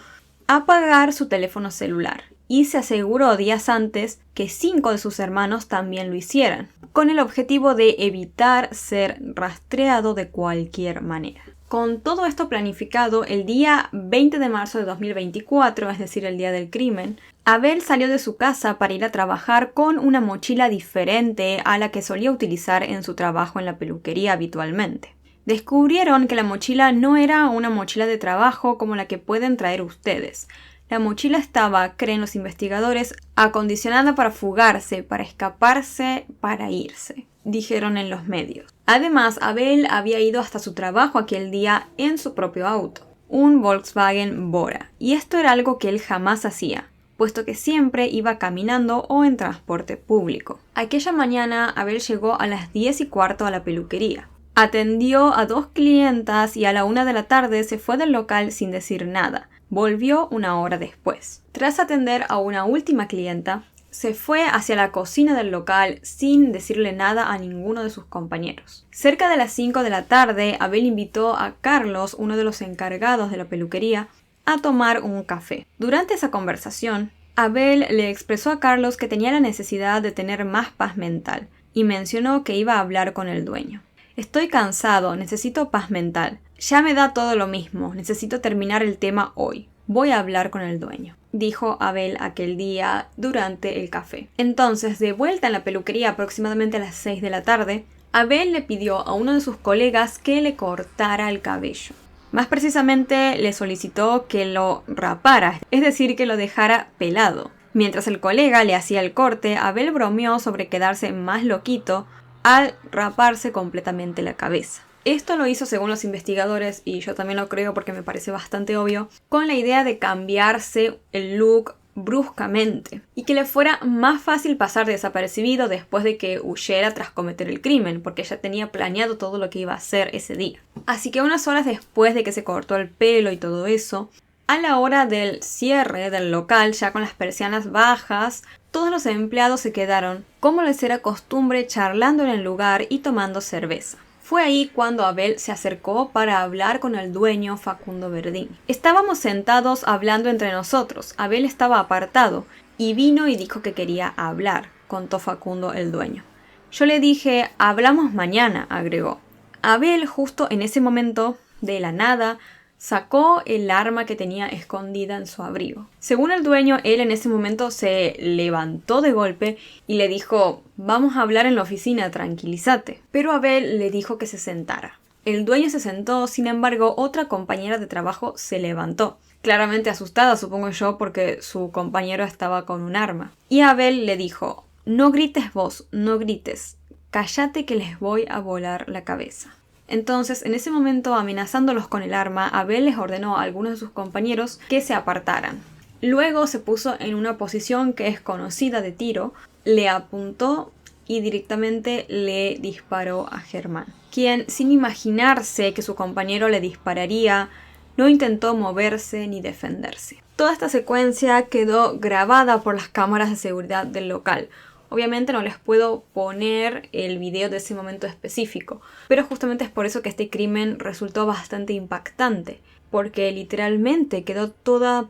apagar su teléfono celular y se aseguró días antes que 5 de sus hermanos también lo hicieran, con el objetivo de evitar ser rastreado de cualquier manera. Con todo esto planificado, el día 20 de marzo de 2024, es decir, el día del crimen, Abel salió de su casa para ir a trabajar con una mochila diferente a la que solía utilizar en su trabajo en la peluquería habitualmente. Descubrieron que la mochila no era una mochila de trabajo como la que pueden traer ustedes. La mochila estaba, creen los investigadores, acondicionada para fugarse, para escaparse, para irse, dijeron en los medios. Además, Abel había ido hasta su trabajo aquel día en su propio auto, un Volkswagen Bora, y esto era algo que él jamás hacía, puesto que siempre iba caminando o en transporte público. Aquella mañana, Abel llegó a las 10:15 a la peluquería. Atendió a 2 clientas y a la 1 de la tarde se fue del local sin decir nada. Volvió 1 hora después. Tras atender a una última clienta, se fue hacia la cocina del local sin decirle nada a ninguno de sus compañeros. Cerca de las 5 de la tarde, Abel invitó a Carlos, uno de los encargados de la peluquería, a tomar un café. Durante esa conversación, Abel le expresó a Carlos que tenía la necesidad de tener más paz mental y mencionó que iba a hablar con el dueño. Estoy cansado, necesito paz mental. Ya me da todo lo mismo, necesito terminar el tema hoy. Voy a hablar con el dueño, dijo Abel aquel día durante el café. Entonces, de vuelta en la peluquería aproximadamente a las 6 de la tarde, Abel le pidió a uno de sus colegas que le cortara el cabello. Más precisamente, le solicitó que lo rapara, es decir, que lo dejara pelado. Mientras el colega le hacía el corte, Abel bromeó sobre quedarse más loquito al raparse completamente la cabeza. Esto lo hizo, según los investigadores, y yo también lo creo porque me parece bastante obvio, con la idea de cambiarse el look bruscamente y que le fuera más fácil pasar desapercibido después de que huyera tras cometer el crimen, porque ya tenía planeado todo lo que iba a hacer ese día. Así que unas horas después de que se cortó el pelo y todo eso, a la hora del cierre del local, ya con las persianas bajas, todos los empleados se quedaron, como les era costumbre, charlando en el lugar y tomando cerveza. Fue ahí cuando Abel se acercó para hablar con el dueño, Facundo Verdín. Estábamos sentados hablando entre nosotros. Abel estaba apartado y vino y dijo que quería hablar, contó Facundo, el dueño. Yo le dije, hablamos mañana, agregó. Abel, justo en ese momento, de la nada, sacó el arma que tenía escondida en su abrigo. Según el dueño, él en ese momento se levantó de golpe y le dijo, vamos a hablar en la oficina, tranquilízate. Pero Abel le dijo que se sentara. El dueño se sentó, sin embargo, otra compañera de trabajo se levantó. Claramente asustada, supongo yo, porque su compañero estaba con un arma. Y Abel le dijo, no grites vos, no grites, cállate que les voy a volar la cabeza. Entonces, en ese momento, amenazándolos con el arma, Abel les ordenó a algunos de sus compañeros que se apartaran. Luego se puso en una posición que es conocida de tiro, le apuntó y directamente le disparó a Germán, quien, sin imaginarse que su compañero le dispararía, no intentó moverse ni defenderse. Toda esta secuencia quedó grabada por las cámaras de seguridad del local. Obviamente no les puedo poner el video de ese momento específico, pero justamente es por eso que este crimen resultó bastante impactante, porque literalmente quedó toda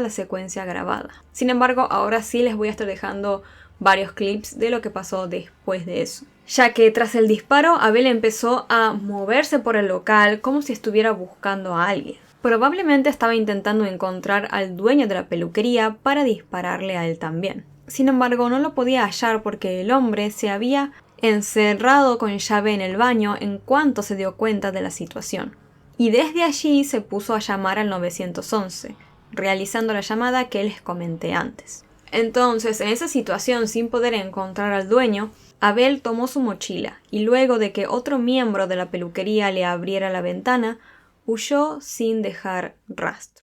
la secuencia grabada. Sin embargo, ahora sí les voy a estar dejando varios clips de lo que pasó después de eso. Ya que tras el disparo, Abel empezó a moverse por el local como si estuviera buscando a alguien. Probablemente estaba intentando encontrar al dueño de la peluquería para dispararle a él también. Sin embargo, no lo podía hallar porque el hombre se había encerrado con llave en el baño en cuanto se dio cuenta de la situación. Y desde allí se puso a llamar al 911, realizando la llamada que les comenté antes. Entonces, en esa situación, sin poder encontrar al dueño, Abel tomó su mochila y luego de que otro miembro de la peluquería le abriera la ventana, huyó sin dejar rastro.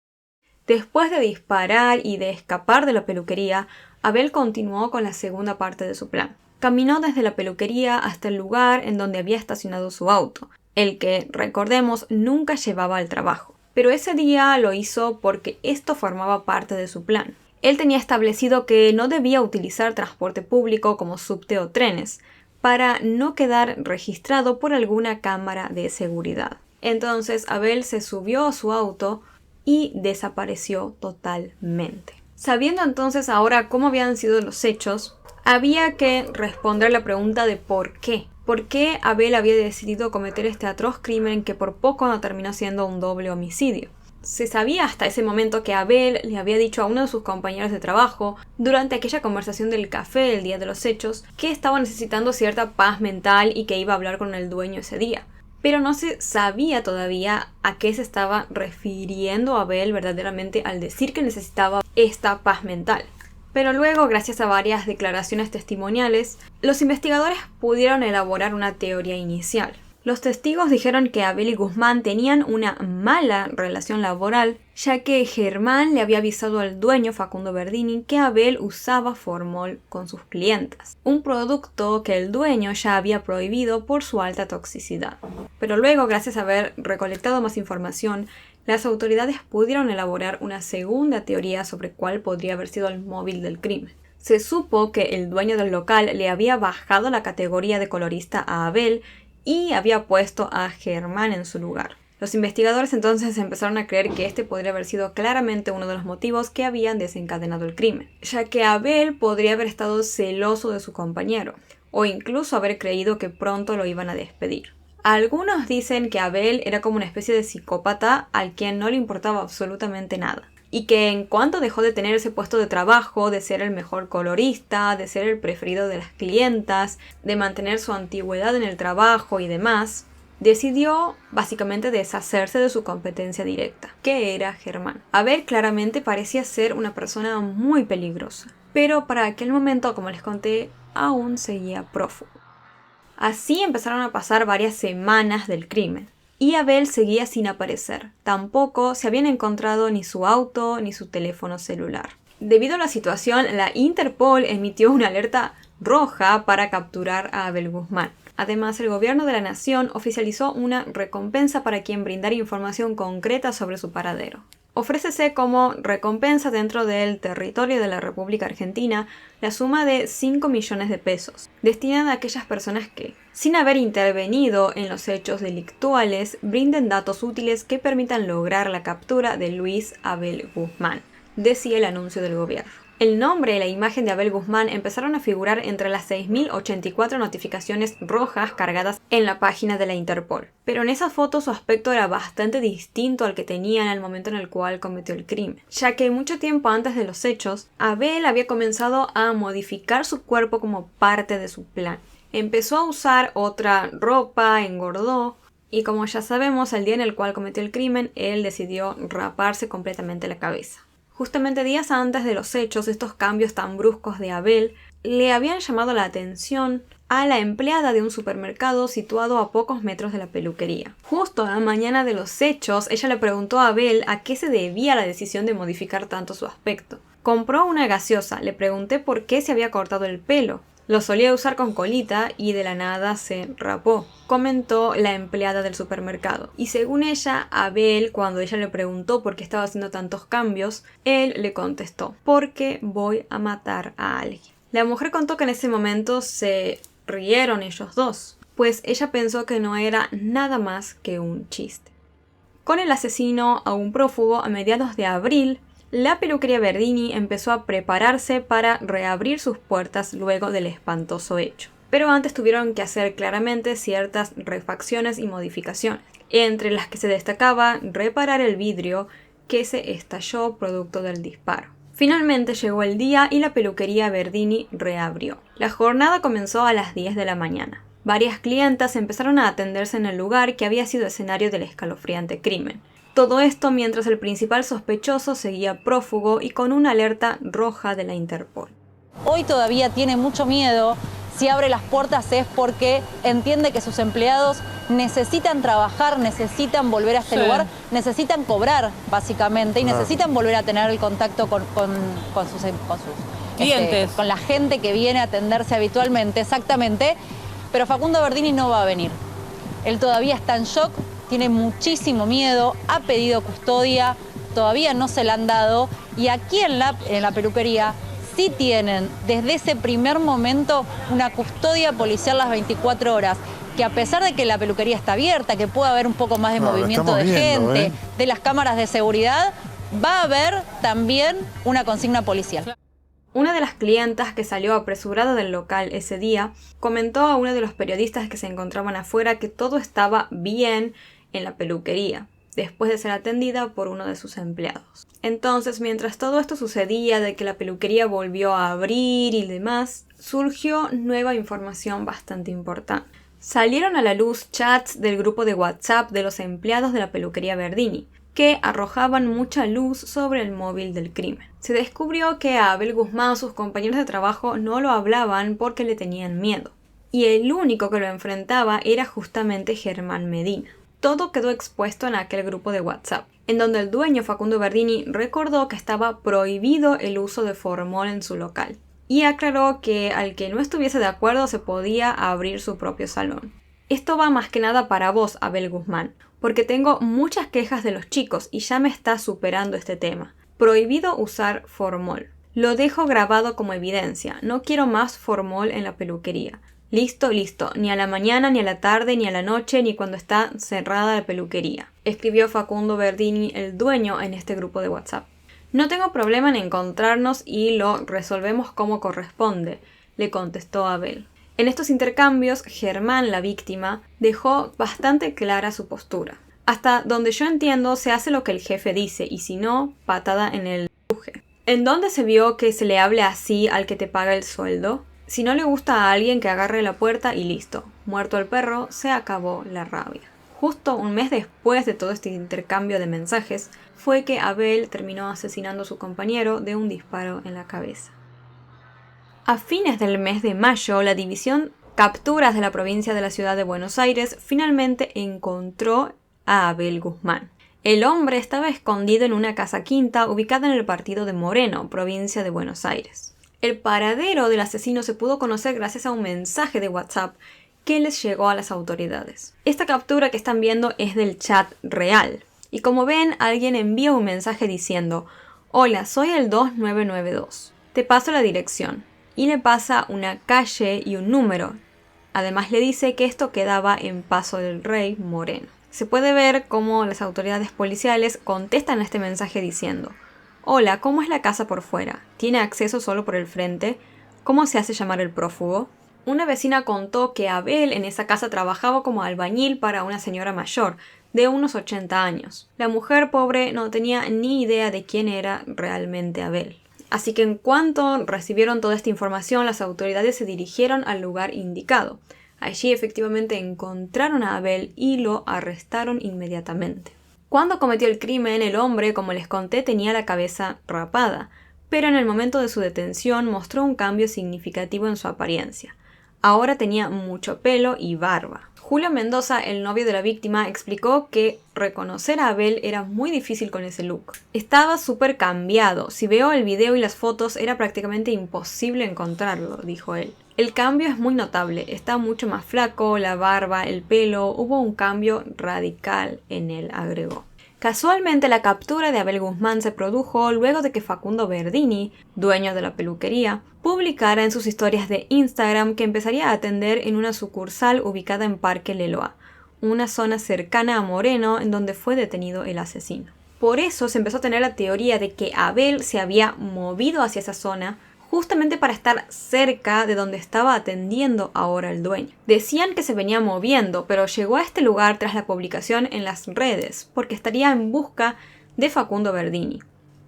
Después de disparar y de escapar de la peluquería, Abel continuó con la segunda parte de su plan. Caminó desde la peluquería hasta el lugar en donde había estacionado su auto, el que, recordemos, nunca llevaba al trabajo. Pero ese día lo hizo porque esto formaba parte de su plan. Él tenía establecido que no debía utilizar transporte público como subte o trenes, para no quedar registrado por alguna cámara de seguridad. Entonces Abel se subió a su auto y desapareció totalmente. Sabiendo entonces ahora cómo habían sido los hechos, había que responder la pregunta de por qué. ¿Por qué Abel había decidido cometer este atroz crimen que por poco no terminó siendo un doble homicidio? Se sabía hasta ese momento que Abel le había dicho a uno de sus compañeros de trabajo, durante aquella conversación del café el día de los hechos, que estaba necesitando cierta paz mental y que iba a hablar con el dueño ese día. Pero no se sabía todavía a qué se estaba refiriendo Abel verdaderamente al decir que necesitaba esta paz mental. Pero luego, gracias a varias declaraciones testimoniales, los investigadores pudieron elaborar una teoría inicial. Los testigos dijeron que Abel y Guzmán tenían una mala relación laboral, ya que Germán le había avisado al dueño Facundo Verdini que Abel usaba formol con sus clientas, un producto que el dueño ya había prohibido por su alta toxicidad. Pero luego, gracias a haber recolectado más información, las autoridades pudieron elaborar una segunda teoría sobre cuál podría haber sido el móvil del crimen. Se supo que el dueño del local le había bajado la categoría de colorista a Abel y había puesto a Germán en su lugar. Los investigadores entonces empezaron a creer que este podría haber sido claramente uno de los motivos que habían desencadenado el crimen, ya que Abel podría haber estado celoso de su compañero, o incluso haber creído que pronto lo iban a despedir. Algunos dicen que Abel era como una especie de psicópata al quien no le importaba absolutamente nada, y que en cuanto dejó de tener ese puesto de trabajo, de ser el mejor colorista, de ser el preferido de las clientas, de mantener su antigüedad en el trabajo y demás, decidió básicamente deshacerse de su competencia directa, que era Germán. Abel claramente parecía ser una persona muy peligrosa, pero para aquel momento, como les conté, aún seguía prófugo. Así empezaron a pasar varias semanas del crimen. Y Abel seguía sin aparecer. Tampoco se habían encontrado ni su auto ni su teléfono celular. Debido a la situación, la Interpol emitió una alerta roja para capturar a Abel Guzmán. Además, el gobierno de la nación oficializó una recompensa para quien brindara información concreta sobre su paradero. Ofrécese como recompensa dentro del territorio de la República Argentina la suma de 5 millones de pesos, destinada a aquellas personas que, sin haber intervenido en los hechos delictuales, brinden datos útiles que permitan lograr la captura de Luis Abel Guzmán, decía el anuncio del gobierno. El nombre y la imagen de Abel Guzmán empezaron a figurar entre las 6.084 notificaciones rojas cargadas en la página de la Interpol. Pero en esa foto su aspecto era bastante distinto al que tenía en el momento en el cual cometió el crimen, ya que mucho tiempo antes de los hechos, Abel había comenzado a modificar su cuerpo como parte de su plan. Empezó a usar otra ropa, engordó, y como ya sabemos, el día en el cual cometió el crimen, él decidió raparse completamente la cabeza. Justamente días antes de los hechos, estos cambios tan bruscos de Abel le habían llamado la atención a la empleada de un supermercado situado a pocos metros de la peluquería. Justo a la mañana de los hechos, ella le preguntó a Abel a qué se debía la decisión de modificar tanto su aspecto. Compró una gaseosa, le pregunté por qué se había cortado el pelo. Lo solía usar con colita y de la nada se rapó, comentó la empleada del supermercado. Y según ella, Abel, cuando ella le preguntó por qué estaba haciendo tantos cambios, él le contestó: porque voy a matar a alguien. La mujer contó que en ese momento se rieron ellos dos, pues ella pensó que no era nada más que un chiste. Con el asesino aún prófugo, a mediados de abril, la peluquería Verdini empezó a prepararse para reabrir sus puertas luego del espantoso hecho. Pero antes tuvieron que hacer claramente ciertas refacciones y modificaciones, entre las que se destacaba reparar el vidrio que se estalló producto del disparo. Finalmente llegó el día y la peluquería Verdini reabrió. La jornada comenzó a las 10 de la mañana. Varias clientas empezaron a atenderse en el lugar que había sido escenario del escalofriante crimen. Todo esto mientras el principal sospechoso seguía prófugo y con una alerta roja de la Interpol. Hoy todavía tiene mucho miedo. Si abre las puertas es porque entiende que sus empleados necesitan trabajar, necesitan volver a este lugar, necesitan cobrar básicamente y necesitan volver a tener el contacto con sus clientes, con la gente que viene a atenderse habitualmente, exactamente. Pero Facundo Verdini no va a venir. Él todavía está en shock, tiene muchísimo miedo, ha pedido custodia, todavía no se la han dado y aquí en la peluquería sí tienen desde ese primer momento una custodia policial las 24 horas, que a pesar de que la peluquería está abierta, que pueda haber un poco más de movimiento de gente, de las cámaras de seguridad, va a haber también una consigna policial. Una de las clientas que salió apresurada del local ese día comentó a uno de los periodistas que se encontraban afuera que todo estaba bien en la peluquería, después de ser atendida por uno de sus empleados. Entonces, mientras todo esto sucedía, de que la peluquería volvió a abrir y demás, surgió nueva información bastante importante. Salieron a la luz chats del grupo de WhatsApp de los empleados de la peluquería Verdini, que arrojaban mucha luz sobre el móvil del crimen. Se descubrió que a Abel Guzmán sus compañeros de trabajo no lo hablaban porque le tenían miedo, y el único que lo enfrentaba era justamente Germán Medina. Todo quedó expuesto en aquel grupo de WhatsApp, en donde el dueño Facundo Verdini recordó que estaba prohibido el uso de formol en su local, y aclaró que al que no estuviese de acuerdo se podía abrir su propio salón. Esto va más que nada para vos, Abel Guzmán, porque tengo muchas quejas de los chicos y ya me está superando este tema. Prohibido usar formol. Lo dejo grabado como evidencia, no quiero más formol en la peluquería. Listo, ni a la mañana, ni a la tarde, ni a la noche, ni cuando está cerrada la peluquería, escribió Facundo Verdini, el dueño, en este grupo de WhatsApp. No tengo problema en encontrarnos y lo resolvemos como corresponde, le contestó Abel. En estos intercambios, Germán, la víctima, dejó bastante clara su postura. Hasta donde yo entiendo, se hace lo que el jefe dice, y si no, patada en el buje. ¿En dónde se vio que se le hable así al que te paga el sueldo? Si no le gusta a alguien, que agarre la puerta y listo. Muerto el perro, se acabó la rabia. Justo un mes después de todo este intercambio de mensajes, fue que Abel terminó asesinando a su compañero de un disparo en la cabeza. A fines del mes de mayo, la División Capturas de la provincia de la Ciudad de Buenos Aires finalmente encontró a Abel Guzmán. El hombre estaba escondido en una casa quinta ubicada en el partido de Moreno, provincia de Buenos Aires. El paradero del asesino se pudo conocer gracias a un mensaje de WhatsApp que les llegó a las autoridades. Esta captura que están viendo es del chat real. Y como ven, alguien envía un mensaje diciendo: «Hola, soy el 2992. Te paso la dirección». Y le pasa una calle y un número. Además le dice que esto quedaba en Paso del Rey, Moreno. Se puede ver cómo las autoridades policiales contestan a este mensaje diciendo: «Hola, ¿cómo es la casa por fuera? ¿Tiene acceso solo por el frente? ¿Cómo se hace llamar el prófugo?». Una vecina contó que Abel en esa casa trabajaba como albañil para una señora mayor, de unos 80 años. La mujer pobre no tenía ni idea de quién era realmente Abel. Así que en cuanto recibieron toda esta información, las autoridades se dirigieron al lugar indicado. Allí efectivamente encontraron a Abel y lo arrestaron inmediatamente. Cuando cometió el crimen, el hombre, como les conté, tenía la cabeza rapada, pero en el momento de su detención mostró un cambio significativo en su apariencia. Ahora tenía mucho pelo y barba. Julio Mendoza, el novio de la víctima, explicó que reconocer a Abel era muy difícil con ese look. Estaba súper cambiado. Si veo el video y las fotos, era prácticamente imposible encontrarlo, dijo él. El cambio es muy notable. Está mucho más flaco, la barba, el pelo. Hubo un cambio radical en él, agregó. Casualmente, la captura de Abel Guzmán se produjo luego de que Facundo Verdini, dueño de la peluquería, publicara en sus historias de Instagram que empezaría a atender en una sucursal ubicada en Parque Leloa, una zona cercana a Moreno en donde fue detenido el asesino. Por eso se empezó a tener la teoría de que Abel se había movido hacia esa zona justamente para estar cerca de donde estaba atendiendo ahora el dueño. Decían que se venía moviendo, pero llegó a este lugar tras la publicación en las redes, porque estaría en busca de Facundo Verdini.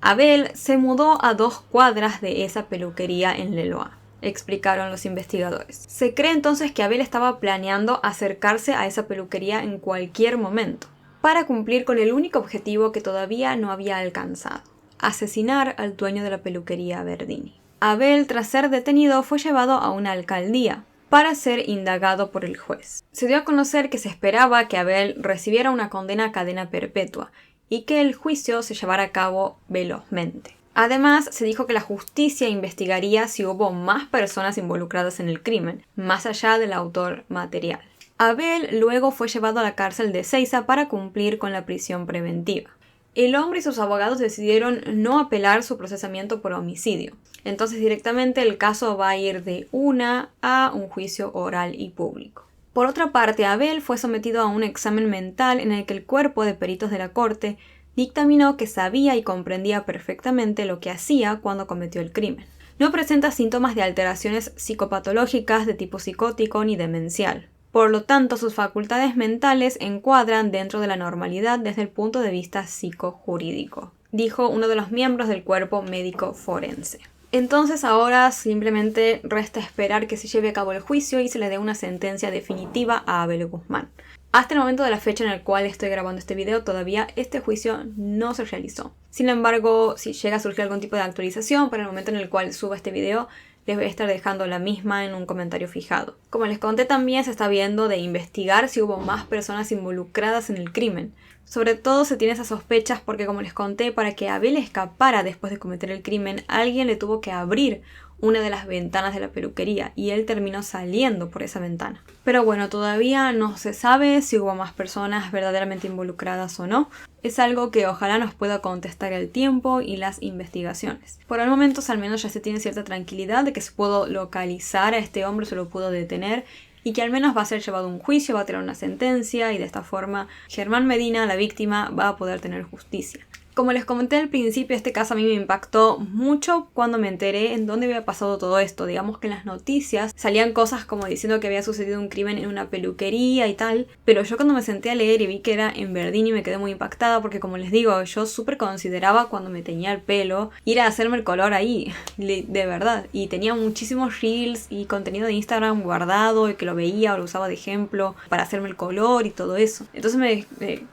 Abel se mudó a 2 cuadras de esa peluquería en Leloa, explicaron los investigadores. Se cree entonces que Abel estaba planeando acercarse a esa peluquería en cualquier momento, para cumplir con el único objetivo que todavía no había alcanzado: asesinar al dueño de la peluquería Verdini. Abel, tras ser detenido, fue llevado a una alcaldía para ser indagado por el juez. Se dio a conocer que se esperaba que Abel recibiera una condena a cadena perpetua y que el juicio se llevara a cabo velozmente. Además, se dijo que la justicia investigaría si hubo más personas involucradas en el crimen, más allá del autor material. Abel luego fue llevado a la cárcel de Ezeiza para cumplir con la prisión preventiva. El hombre y sus abogados decidieron no apelar su procesamiento por homicidio. Entonces directamente el caso va a ir de una a un juicio oral y público. Por otra parte, Abel fue sometido a un examen mental en el que el cuerpo de peritos de la corte dictaminó que sabía y comprendía perfectamente lo que hacía cuando cometió el crimen. No presenta síntomas de alteraciones psicopatológicas de tipo psicótico ni demencial. Por lo tanto, sus facultades mentales encuadran dentro de la normalidad desde el punto de vista psicojurídico, dijo uno de los miembros del cuerpo médico forense. Entonces ahora simplemente resta esperar que se lleve a cabo el juicio y se le dé una sentencia definitiva a Abel Guzmán. Hasta el momento de la fecha en el cual estoy grabando este video, todavía este juicio no se realizó. Sin embargo, si llega a surgir algún tipo de actualización para el momento en el cual suba este video, les voy a estar dejando la misma en un comentario fijado. Como les conté, también se está viendo de investigar si hubo más personas involucradas en el crimen. Sobre todo se tiene esas sospechas porque, como les conté, para que Abel escapara después de cometer el crimen, alguien le tuvo que abrir una de las ventanas de la peluquería y él terminó saliendo por esa ventana. Pero bueno, todavía no se sabe si hubo más personas verdaderamente involucradas o no. Es algo que ojalá nos pueda contestar el tiempo y las investigaciones. Por el momento, al menos ya se tiene cierta tranquilidad de que se pudo localizar a este hombre, se lo pudo detener y que al menos va a ser llevado a un juicio, va a tener una sentencia y de esta forma Germán Medina, la víctima, va a poder tener justicia. Como les comenté al principio, este caso a mí me impactó mucho cuando me enteré en dónde había pasado todo esto. Digamos que en las noticias salían cosas como diciendo que había sucedido un crimen en una peluquería y tal, pero yo cuando me senté a leer y vi que era en Verdini me quedé muy impactada porque, como les digo, yo súper consideraba cuando me teñía el pelo ir a hacerme el color ahí, de verdad. Y tenía muchísimos reels y contenido de Instagram guardado y que lo veía o lo usaba de ejemplo para hacerme el color y todo eso. Entonces me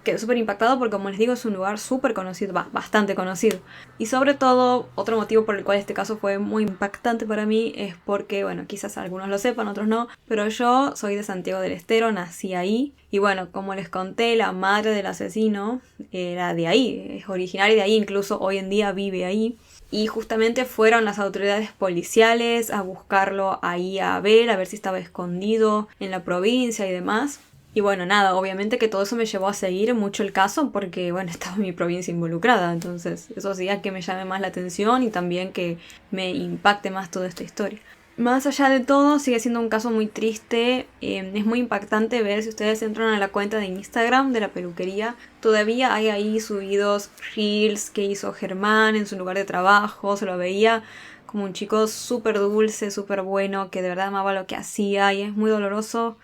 quedé súper impactado porque, como les digo, es un lugar súper conocido, bastante conocido. Y sobre todo, otro motivo por el cual este caso fue muy impactante para mí es porque, bueno, quizás algunos lo sepan, otros no, pero yo soy de Santiago del Estero, nací ahí. Y bueno, como les conté, la madre del asesino era de ahí, es originaria de ahí, incluso hoy en día vive ahí. Y justamente fueron las autoridades policiales a buscarlo ahí a ver si estaba escondido en la provincia y demás. Y bueno, nada, obviamente que todo eso me llevó a seguir mucho el caso porque, bueno, estaba mi provincia involucrada. Entonces eso hacía que me llame más la atención y también que me impacte más toda esta historia. Más allá de todo, sigue siendo un caso muy triste. Es muy impactante ver, si ustedes entran a la cuenta de Instagram de la peluquería, todavía hay ahí subidos reels que hizo Germán en su lugar de trabajo. Se lo veía como un chico súper dulce, súper bueno, que de verdad amaba lo que hacía, y es muy doloroso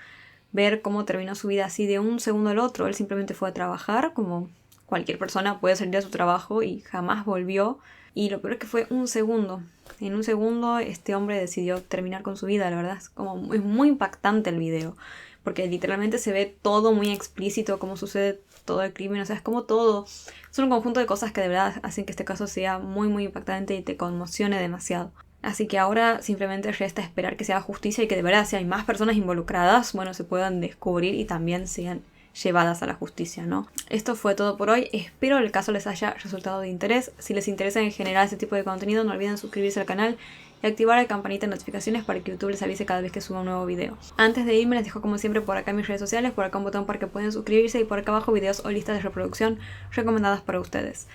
ver cómo terminó su vida así de un segundo al otro. Él simplemente fue a trabajar, como cualquier persona puede salir a su trabajo, y jamás volvió. Y lo peor es que fue un segundo. En un segundo este hombre decidió terminar con su vida, la verdad. Es muy impactante el video, porque literalmente se ve todo muy explícito, cómo sucede todo el crimen. O sea, es como todo. Es un conjunto de cosas que de verdad hacen que este caso sea muy, muy impactante y te conmocione demasiado. Así que ahora simplemente resta esperar que se haga justicia y que de verdad, si hay más personas involucradas, bueno, se puedan descubrir y también sean llevadas a la justicia, ¿no? Esto fue todo por hoy. Espero el caso les haya resultado de interés. Si les interesa en general este tipo de contenido, no olviden suscribirse al canal y activar la campanita de notificaciones para que YouTube les avise cada vez que suba un nuevo video. Antes de irme, les dejo como siempre por acá mis redes sociales, por acá un botón para que puedan suscribirse y por acá abajo videos o listas de reproducción recomendadas para ustedes.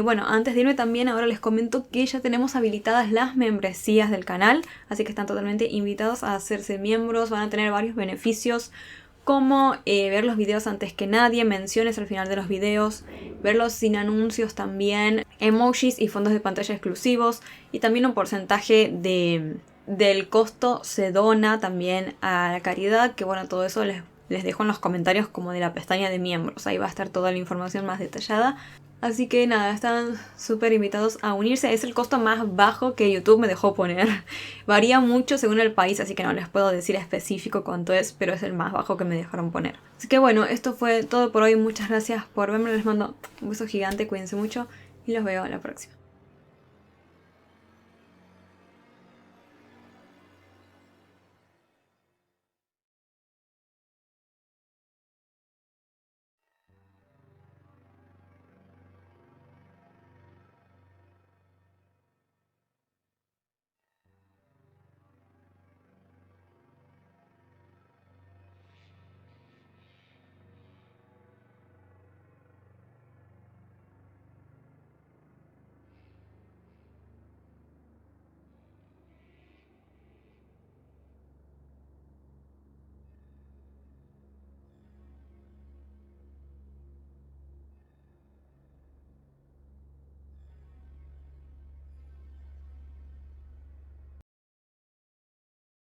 Bueno, antes de irme también ahora les comento que ya tenemos habilitadas las membresías del canal, así que están totalmente invitados a hacerse miembros. Van a tener varios beneficios como ver los videos antes que nadie, menciones al final de los videos, verlos sin anuncios también, emojis y fondos de pantalla exclusivos, y también un porcentaje del costo se dona también a la caridad, que bueno, todo eso les dejo en los comentarios como de la pestaña de miembros. Ahí va a estar toda la información más detallada. Así que nada, están súper invitados a unirse. Es el costo más bajo que YouTube me dejó poner. Varía mucho según el país, así que no les puedo decir específico cuánto es, pero es el más bajo que me dejaron poner. Así que bueno, esto fue todo por hoy. Muchas gracias por verme. Les mando un beso gigante, cuídense mucho y los veo a la próxima.